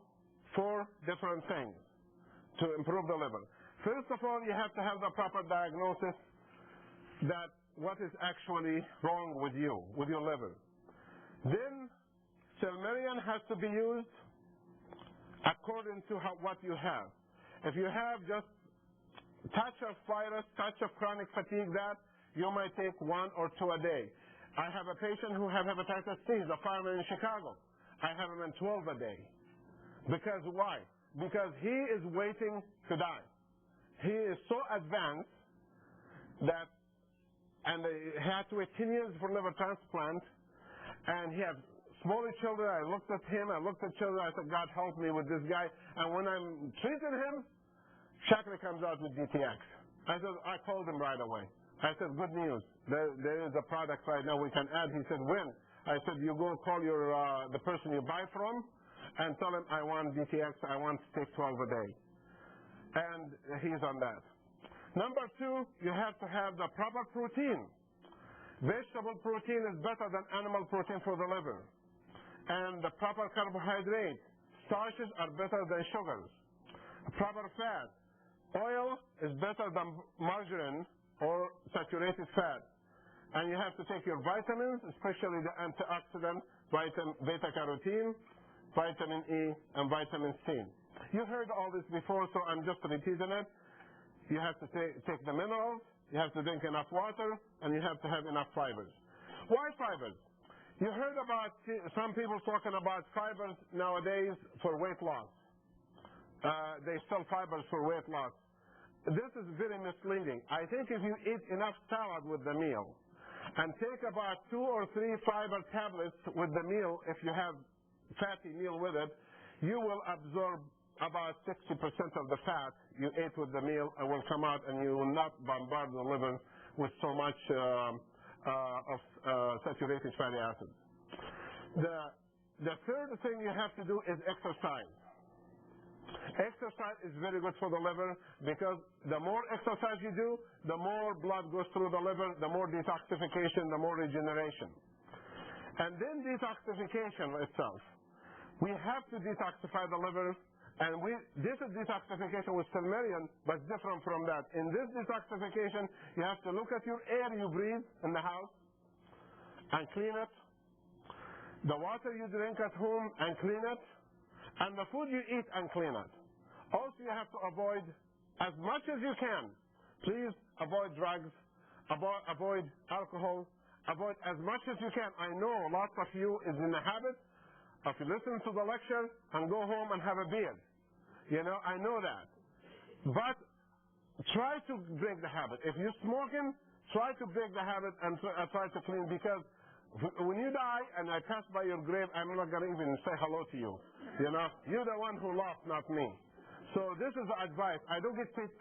4 different things to improve the liver. First of all, you have to have the proper diagnosis that what is actually wrong with you, with your liver. Then, Salmelian has to be used according to what you have. If you have just touch of virus, touch of chronic fatigue, that you might take 1 or 2 a day. I have a patient who has hepatitis C, he's a fireman in Chicago. I have him in 12 a day. Because why? Because he is waiting to die. He is so advanced that, and he had to wait 10 years for liver transplant, and he had smaller children. I looked at him, I looked at children, I said, God help me with this guy. And when I'm treating him, Shakra comes out with DTX. I called him right away. I said, good news. There is a product right now we can add. He said, when? I said, you go call the person you buy from and tell him I want DTX, I want to take 12 a day. And he's on that. Number 2, you have to have the proper protein. Vegetable protein is better than animal protein for the liver. And the proper carbohydrate. Starches are better than sugars. Proper fat. Oil is better than margarine or saturated fat. And you have to take your vitamins, especially the antioxidant, beta-carotene, vitamin E, and vitamin C. You heard all this before, so I'm just repeating it. You have to take the minerals, you have to drink enough water, and you have to have enough fibers. Why fibers? You heard about some people talking about fibers nowadays for weight loss. They sell fibers for weight loss. This is very misleading. I think if you eat enough salad with the meal, and take about 2 or 3 fiber tablets with the meal, if you have fatty meal with it, you will absorb about 60% of the fat you ate with the meal and will come out, and you will not bombard the liver with so much of saturated fatty acids. The third thing you have to do is exercise. Exercise is very good for the liver because the more exercise you do, the more blood goes through the liver, the more detoxification, the more regeneration. And then detoxification itself. We have to detoxify the liver, and this is detoxification with Silmarian, but different from that. In this detoxification, you have to look at your air you breathe in the house and clean it, the water you drink at home and clean it, and the food you eat and clean it. Also, you have to avoid, as much as you can, please avoid drugs, avoid alcohol, avoid as much as you can. I know lots of you is in the habit of listening to the lecture and go home and have a beer. You know, I know that. But try to break the habit. If you're smoking, try to break the habit and try to clean, because when you die and I pass by your grave, I'm not going to even say hello to you. You know, you're the one who lost, not me. So this is the advice. I don't get paid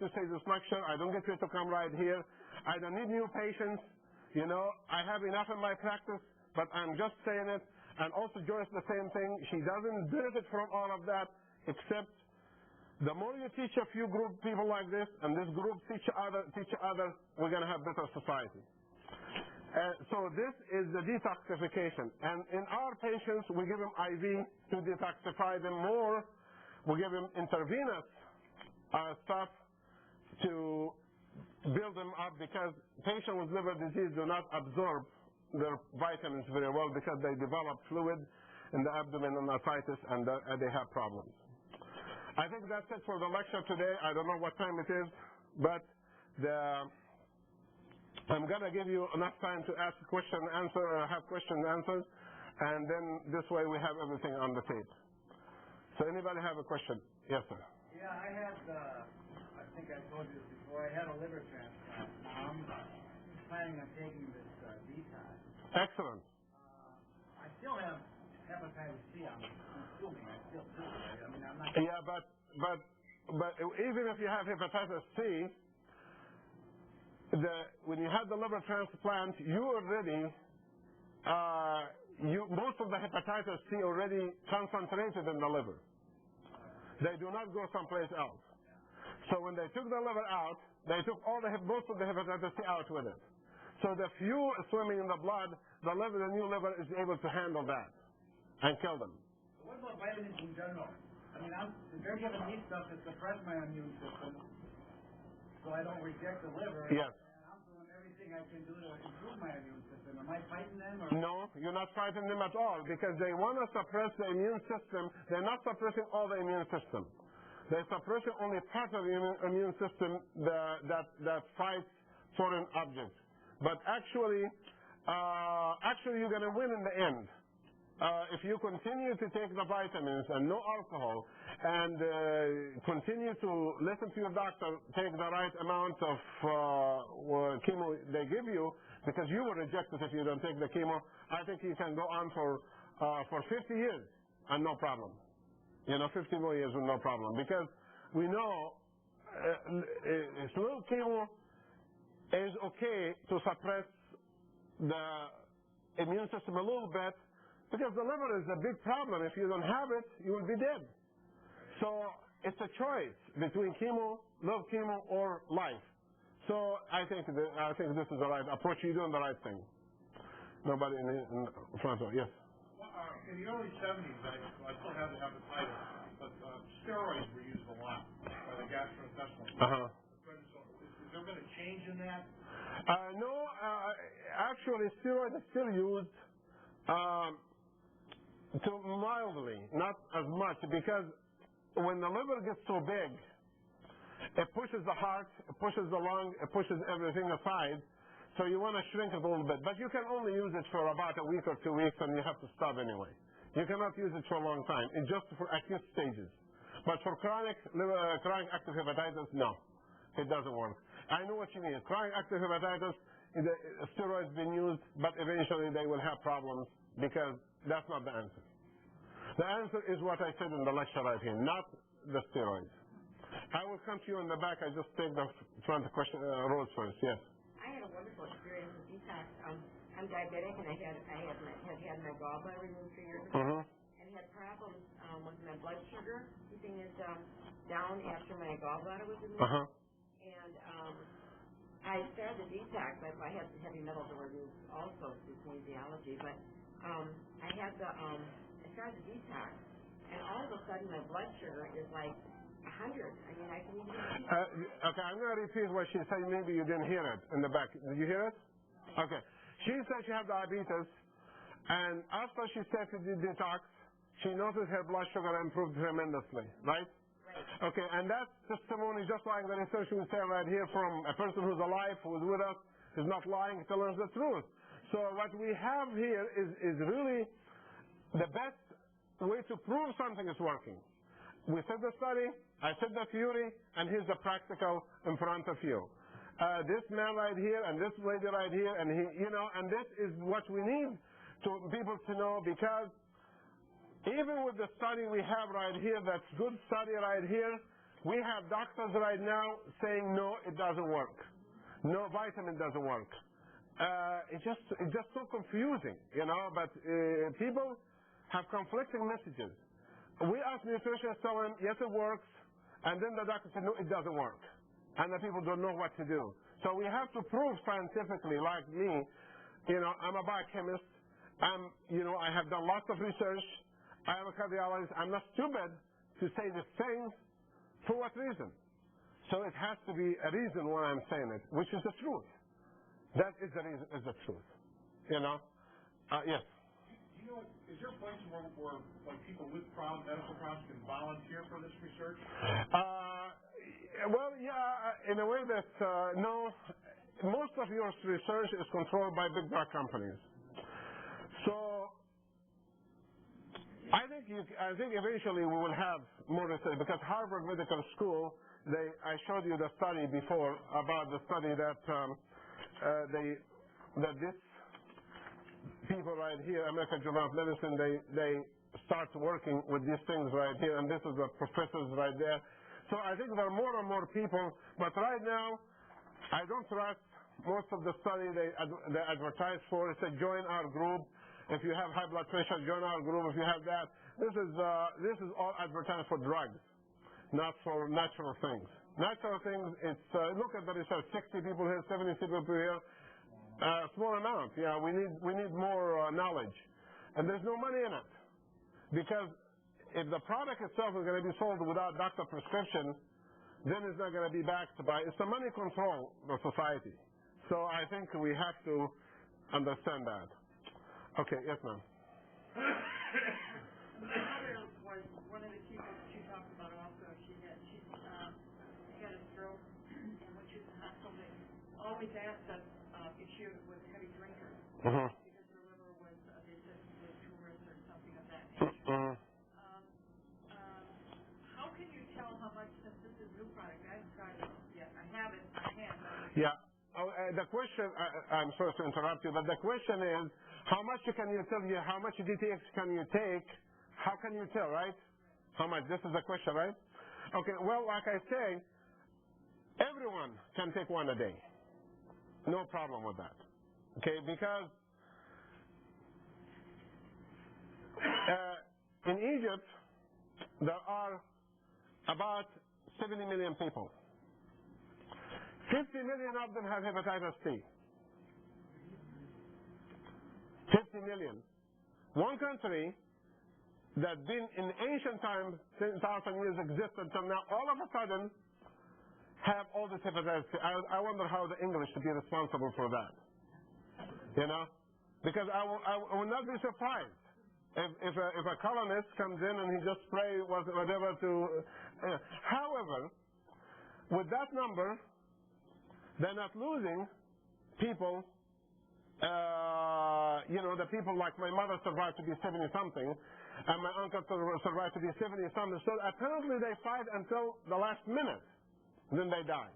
to say this lecture. I don't get paid to come right here. I don't need new patients. You know, I have enough in my practice, but I'm just saying it. And also Joyce, the same thing. She doesn't benefit from all of that, except the more you teach a few group people like this, and this group teach other, we're going to have better society. So this is the detoxification. And in our patients, we give them IV to detoxify them more. We give them intravenous stuff to build them up, because patients with liver disease do not absorb their vitamins very well, because they develop fluid in the abdomen and ascites, and they have problems. I think that's it for the lecture today. I don't know what time it is, but I'm going to give you enough time to ask question and answer, have question and answers, and then this way we have everything on the tape. So anybody have a question? Yes, sir. Yeah, I had, I think I told you this before, I had a liver transplant. I'm planning on taking this detox. Excellent. I still have hepatitis C. I'm assuming I still do. Right? I mean, I'm not. Yeah, but even if you have hepatitis C, when you had the liver transplant, you already most of the hepatitis C already concentrated in the liver. They do not go someplace else. So when they took the liver out, they took most of the hepatitis C out with it. So the few swimming in the blood, the new liver is able to handle that and kill them. What about vitamins in general? I mean, they're giving me stuff to suppress my immune system, so I don't reject the liver. Yes. And I'm doing everything I can do to improve my immune system. Am I fighting them? Or? No, you're not fighting them at all, because they want to suppress the immune system. They're not suppressing all the immune system. They're suppressing only part of the immune system that fights foreign objects. But actually you're going to win in the end. If you continue to take the vitamins and no alcohol, and continue to listen to your doctor, take the right amount of chemo they give you, because you will reject it if you don't take the chemo, I think you can go on for 50 years and no problem. You know, 50 more years with no problem, because we know little chemo is okay to suppress the immune system a little bit, because the liver is a big problem. If you don't have it, you will be dead. So it's a choice between chemo, little chemo, or life. So I think this is the right approach. You're doing the right thing. Nobody in front of yes. In the early 70s, I still have the hepatitis, but steroids were used a lot by the gastrointestinal. Is there been a change in that? No, actually, steroids are still used mildly, not as much, because when the liver gets so big, it pushes the heart, it pushes the lung, it pushes everything aside. So you want to shrink it a little bit. But you can only use it for about a week or 2 weeks, and you have to stop anyway. You cannot use it for a long time. It's just for acute stages. But for chronic active hepatitis, no. It doesn't work. I know what you mean. Chronic active hepatitis, the steroids been used, but eventually they will have problems, because that's not the answer. The answer is what I said in the lecture right here, not the steroids. I will come to you in the back. I just take the front question rows first. Yes. I had a wonderful experience with detox. I'm diabetic, and I had had my gallbladder removed 3 years ago, and had problems with my blood sugar, keeping it down after my gallbladder was removed. And I started the detox. I had some heavy metals to reduce also through kinesiology, but I started the detox, and all of a sudden my blood sugar is like 100. I mean, I can even okay, I'm going to repeat what she said. Maybe you didn't hear it in the back. Did you hear it? Okay. She said she had diabetes, and after she started the detox, she noticed her blood sugar improved tremendously, right? Okay, and that's testimony just like the research we say right here from a person who's alive, who's with us, is not lying, telling us the truth. So what we have here is really the best way to prove something is working. We said the study, I said the theory, and here's the practical in front of you. This man right here and this lady right here, and and this is what we need to people to know, because even with the study we have right here, that's good study right here, we have doctors right now saying no, it doesn't work. No, vitamin doesn't work. It's just so confusing, but people have conflicting messages. We ask nutritionists, tell them, yes, it works, and then the doctor said, no, it doesn't work. And the people don't know what to do. So we have to prove scientifically, like me, I'm a biochemist, I have done lots of research, I am a cardiologist. I'm not stupid to say the things. For what reason? So it has to be a reason why I'm saying it, which is the truth. That is the reason, is the truth. Yes. Do you know, is there a place where like people with medical problems can volunteer for this research? Well, yeah, in a way that no. Most of your research is controlled by big drug companies. So I think eventually we will have more research, because Harvard Medical School, I showed you the study before about the study that this people right here, American Journal of Medicine, they start working with these things right here, and this is the professors right there. So I think there are more and more people, but right now I don't trust most of the study they advertise for. It's a join our group. If you have high blood pressure, join our group. If you have that, this is all advertised for drugs, not for natural things. Natural things, it's look at the research. 60 people here, 70 people here, small amount. Yeah, we need more knowledge, and there's no money in it, because if the product itself is going to be sold without doctor prescription, then it's not going to be backed by. It's the money control of society. So I think we have to understand that. Okay, yes, ma'am. Mother was one of the people that you talked about also. She had a stroke, and when she was in the hospital, they always asked us if she was a heavy drinker, because her liver was, they said, was tumors or something of that nature. How can you tell how much, since this is a new product, I haven't tried it yet. I have it in my hand. Yeah. The question, I'm sorry to interrupt you, but the question is, how much can you tell you, how much DTX can you take? How can you tell, right? How much? This is the question, right? Okay, well, like I say, everyone can take one a day. No problem with that. Okay, because in Egypt, there are about 70 million people. 50 million of them have hepatitis C. 50 million. One country that been in ancient times, 10,000 years existed until now, all of a sudden have all this hepatitis C. I wonder how the English to be responsible for that. Because I will not be surprised if a colonist comes in and he just spray whatever to. However, with that number, they're not losing people. The people like my mother survived to be 70-something, and my uncle survived to be 70-something. So apparently they fight until the last minute, then they die.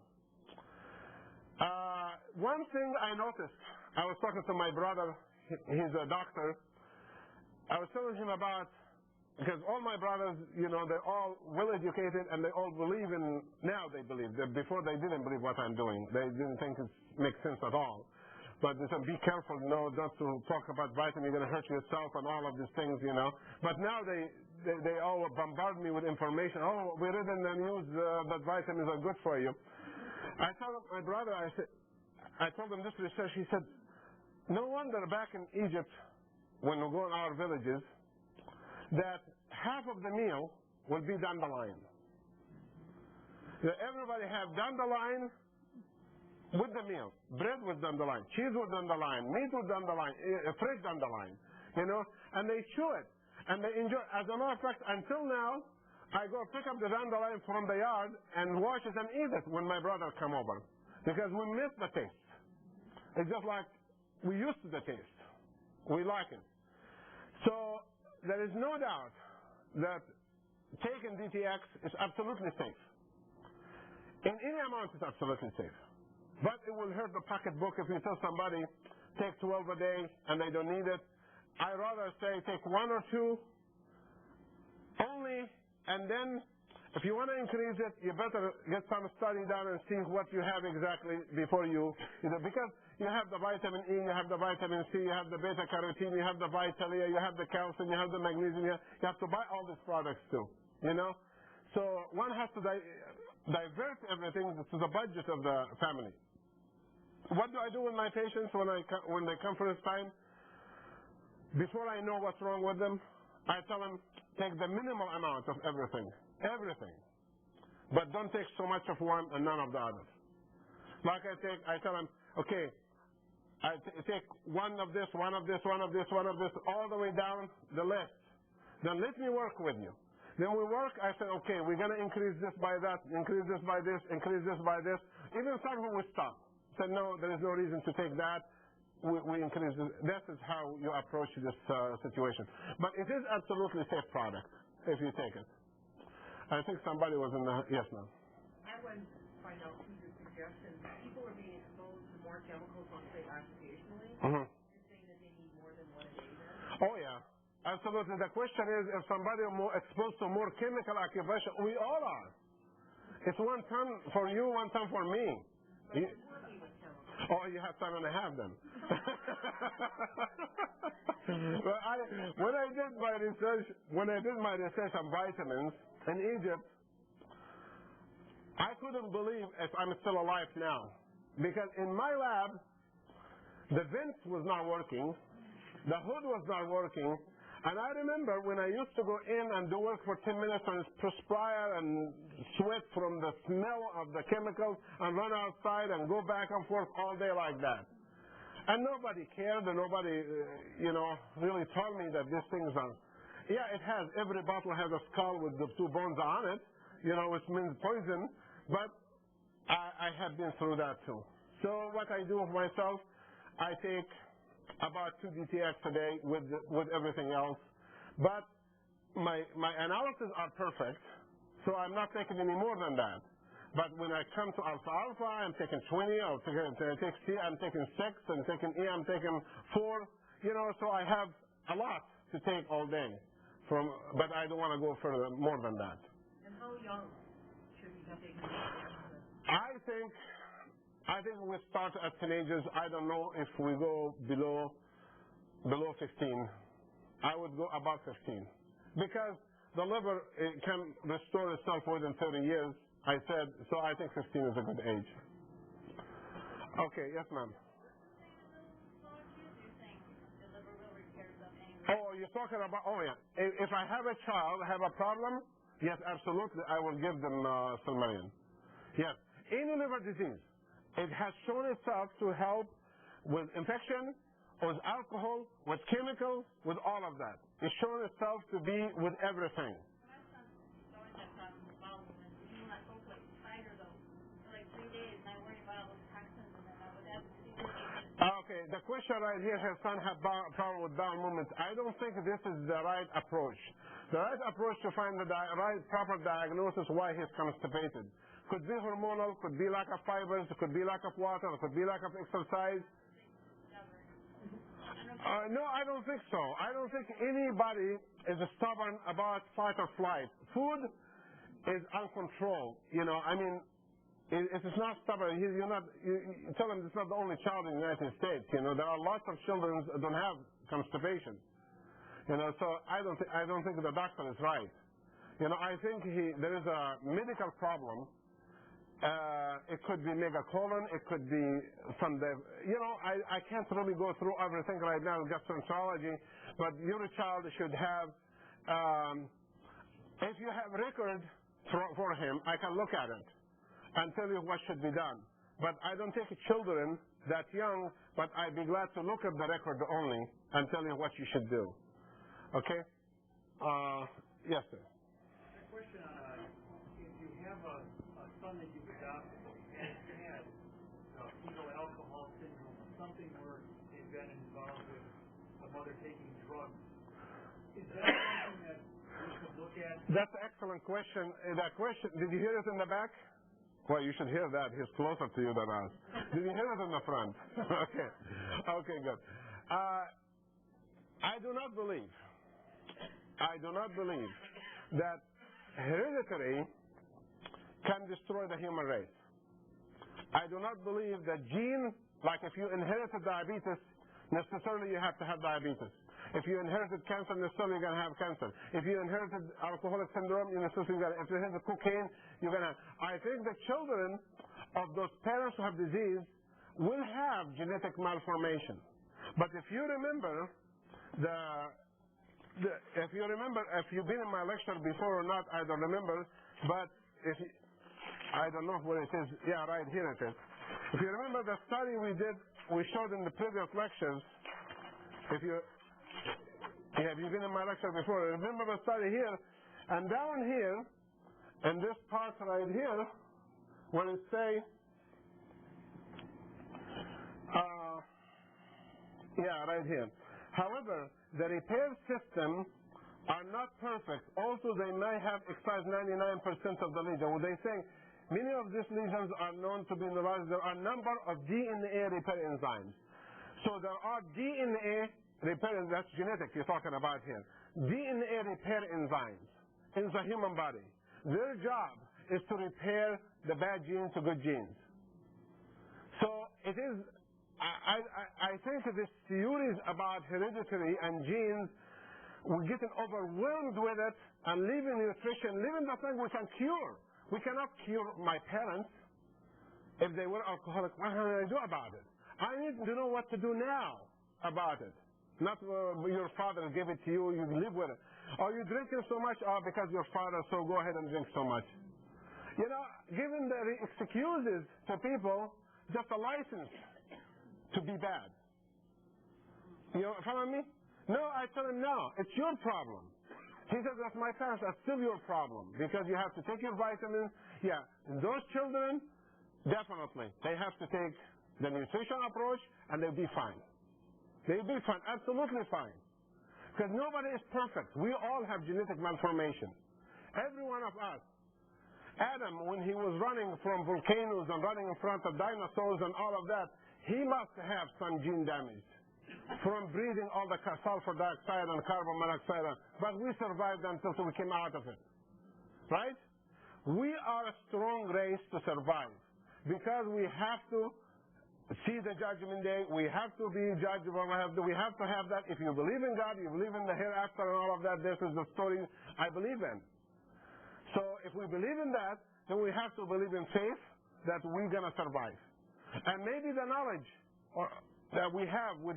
One thing I noticed, I was talking to my brother, he's a doctor. I was telling him about, because all my brothers, they're all well-educated, and they all believe in, now they believe. Before they didn't believe what I'm doing. They didn't think it makes sense at all. But they said, be careful, not to talk about vitamin, you're going to hurt yourself and all of these things, But now they all bombard me with information. Oh, we read in the news that vitamins are good for you. I told my brother, I said, I told him this research. He said, no wonder back in Egypt, when we go in our villages, that half of the meal will be dandelion. Everybody have dandelion with the meal, bread with dandelion, cheese with dandelion, meat with dandelion, fresh dandelion, and they chew it, and they enjoy. As a matter of fact, until now, I go pick up the dandelion from the yard and wash it and eat it when my brother come over, because we miss the taste. It's just like we used to the taste. We like it. So there is no doubt that taking DTX is absolutely safe. In any amount, it's absolutely safe. But it will hurt the pocketbook if you tell somebody, take 12 a day and they don't need it. I rather say take 1 or 2 only, and then if you want to increase it, you better get some study done and see what you have exactly before you, because you have the vitamin E, you have the vitamin C, you have the beta carotene, you have the Vitalia, you have the calcium, you have the magnesium. You have to buy all these products too, So one has to divert everything to the budget of the family. What do I do with my patients when they come for this time? Before I know what's wrong with them, I tell them, take the minimal amount of everything. But don't take so much of one and none of the others. Like I tell them, okay, I take one of this, all the way down the list. Then let me work with you. Then we work, I say, okay, we're going to increase this by that, increase this by this, increase this by this. Even some we stop. Said, no, there is no reason to take that. We increase this. This is how you approach this situation. But it is absolutely safe product if you take it. I think somebody was in the, yes, ma'am. I want to find out from your suggestions. People are being exposed to more chemicals, let's say, occupationally. Mm-hmm. You're saying that they need more than 1 a day then? Oh, yeah. Absolutely. The question is, if somebody is more exposed to more chemical occupation, we all are. It's 1 ton for you, 1 ton for me. Oh, you have 7.5 then. Well, when I did my research on vitamins in Egypt, I couldn't believe if I'm still alive now, because in my lab, the vent was not working, the hood was not working, and I remember when I used to go in and do work for 10 minutes and perspire and sweat from the smell of the chemicals and run outside and go back and forth all day like that. And nobody cared, and nobody, really told me that these things are. Yeah, it has. Every bottle has a skull with the 2 bones on it, which means poison, but I have been through that too. So what I do with myself, I take about 2 DTX a day with everything else. But my analyses are perfect, so I'm not taking any more than that. But when I come to alpha, I'm taking 20, I'll take C, I'm taking 6, and taking E, I'm taking 4. So I have a lot to take all day. But I don't want to go further, more than that. And how young should we have taken this? I think we start as teenagers. I don't know if we go below 15. I would go above 15. Because the liver can restore itself within 30 years, I said, so I think 15 is a good age. Okay, yes, ma'am. Oh, you're talking about, oh, yeah. If I have a child, have a problem, yes, absolutely, I will give them Silmarian. Yes. Any liver disease, it has shown itself to help with infection, with alcohol, with chemicals, with all of that. It's shown itself to be with everything. Okay, the question right here, her son had problem with bowel movements. I don't think this is the right approach. The right approach to find the right proper diagnosis why he's constipated. Could be hormonal, could be lack of fibers, could be lack of water, could be lack of exercise. No, I don't think so. I don't think anybody is stubborn about fight or flight. Food is uncontrolled. It is not stubborn. You tell them it's not the only child in the United States. There are lots of children that don't have constipation. So I don't think the doctor is right. I think there is a medical problem It could be megacolon. It could be some, I can't really go through everything right now in gastroenterology, but your child should have, if you have record for him, I can look at it and tell you what should be done. But I don't take children that young, but I'd be glad to look at the record only and tell you what you should do. Okay? Yes, sir. A question on if you have a son that you've adopted and had fetal alcohol syndrome or something where they've been involved with a mother taking drugs, is that something that we could look at? That's an excellent question. That question, did you hear it in the back? Well, you should hear that. He's closer to you than us. Did you hear it in the front? Okay. Okay, good. I do not believe that hereditary can destroy the human race. I do not believe that gene, like if you inherited diabetes, necessarily you have to have diabetes. If you inherited cancer, necessarily you're going to have cancer. If you inherited alcoholic syndrome, you necessarily if you inherited cocaine, you're going to have. I think the children of those parents who have disease will have genetic malformation. But if you remember, if you've been in my lecture before or not, I don't remember, but I don't know where it is. Yeah, right here it is. If you remember the study we showed in the previous lectures, if you've been in my lecture before, remember the study here, and down here, in this part right here, where it say, right here. However, the repair system are not perfect. Also, they may have excised 99% of the lesion. What they say, many of these lesions are known to be neuralized. There are a number of DNA repair enzymes. So there are DNA repair, that's genetic you're talking about here. DNA repair enzymes in the human body. Their job is to repair the bad genes to good genes. So it is, I think this theories about hereditary and genes, we're getting overwhelmed with it and leaving nutrition, leaving the thing we can cure. We cannot cure my parents if they were alcoholic. What can I do about it? I need to know what to do now about it. Not your father gave it to you, you live with it. Or you're drinking so much, because your father, so go ahead and drink so much. Giving the excuses to people, just a license to be bad. You follow me? No, I tell him, no, it's your problem. He says, that's my parents, that's still your problem, because you have to take your vitamins. Yeah, those children, definitely, they have to take the nutrition approach, and they'll be fine. They'll be fine, absolutely fine. Because nobody is perfect. We all have genetic malformation. Every one of us. Adam, when he was running from volcanoes and running in front of dinosaurs and all of that, he must have some gene damage from breathing all the sulfur dioxide and carbon monoxide. But we survived until we came out of it. Right? We are a strong race to survive because we have to see the judgment day. We have to be judged. We have to have that. If you believe in God, you believe in the hereafter and all of that, this is the story I believe in. So if we believe in that, then we have to believe in faith that we're going to survive. And maybe the knowledge that we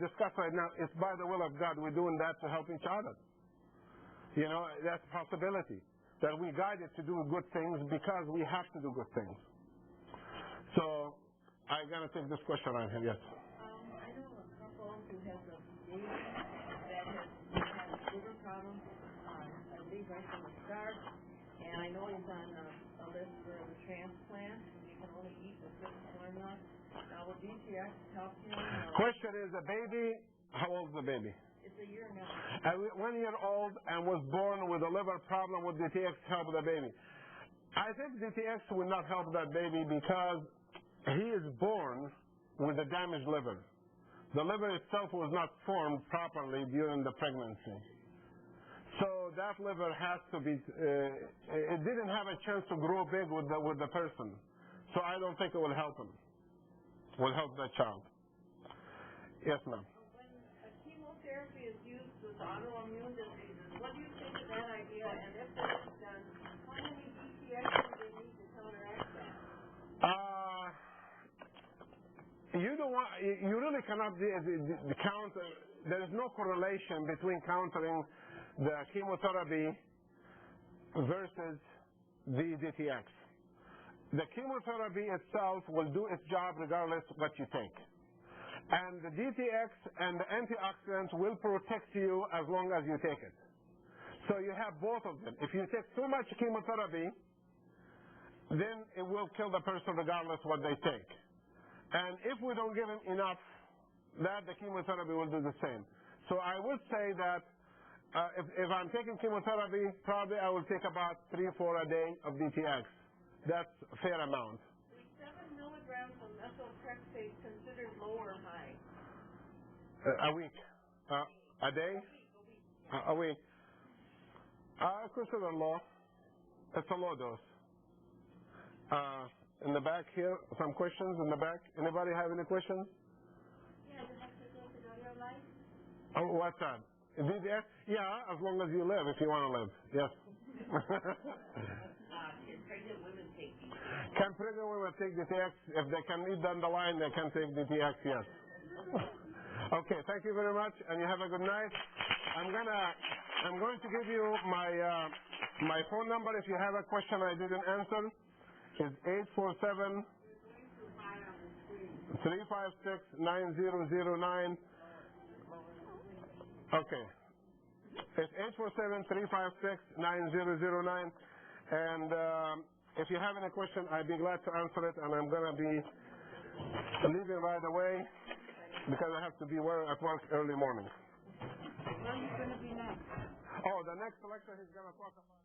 discuss right now, is by the will of God. We're doing that to help each other. That's a possibility. That we guided to do good things because we have to do good things. So I'm going to take this question right here. Yes. I know a couple who has a baby that has had liver problems, I believe right from the start. And I know he's on a list for the transplant. He can only eat a certain formula. Now, will DTX help him? Question is, a baby, how old is the baby? It's a year now. 1 year old and was born with a liver problem. Would DTX help the baby? I think DTX will not help that baby because he is born with a damaged liver. The liver itself was not formed properly during the pregnancy. So that liver has to be, it didn't have a chance to grow big with the person. So I don't think it will help him. Will help that child. Yes, ma'am. When a chemotherapy is used with autoimmune diseases, what do you think of that idea? And if that is done, how many DTX do they need to counteract that? want, you really cannot count. There is no correlation between countering the chemotherapy versus the DTX. The chemotherapy itself will do its job regardless of what you take. And the DTX and the antioxidants will protect you as long as you take it. So you have both of them. If you take too much chemotherapy, then it will kill the person regardless of what they take. And if we don't give them enough, that the chemotherapy will do the same. So I would say that if I'm taking chemotherapy, probably I will take about 3-4 a day of DTX. That's a fair amount. Is 7 milligrams of methotrexate considered low or high? A week. A day? A week. I consider low. It's a low dose. In the back here, some questions in the back. Anybody have any questions? Yeah, you have to take it all your life? Oh, what's that? DTX? Yeah, as long as you live, if you want to live. Yes. Can pregnant women take DTX? Can pregnant women take DTX? If they can eat down the line, they can take DTX, yes. Okay, thank you very much, and you have a good night. I'm going to give you my phone number. If you have a question I didn't answer, it's 847-356-9009. Okay. It's 847-356-9009. And if you have any question, I'd be glad to answer it. And I'm going to be leaving right away because I have to be at work early morning. When is going to be next? Oh, the next lecture he's going to talk about.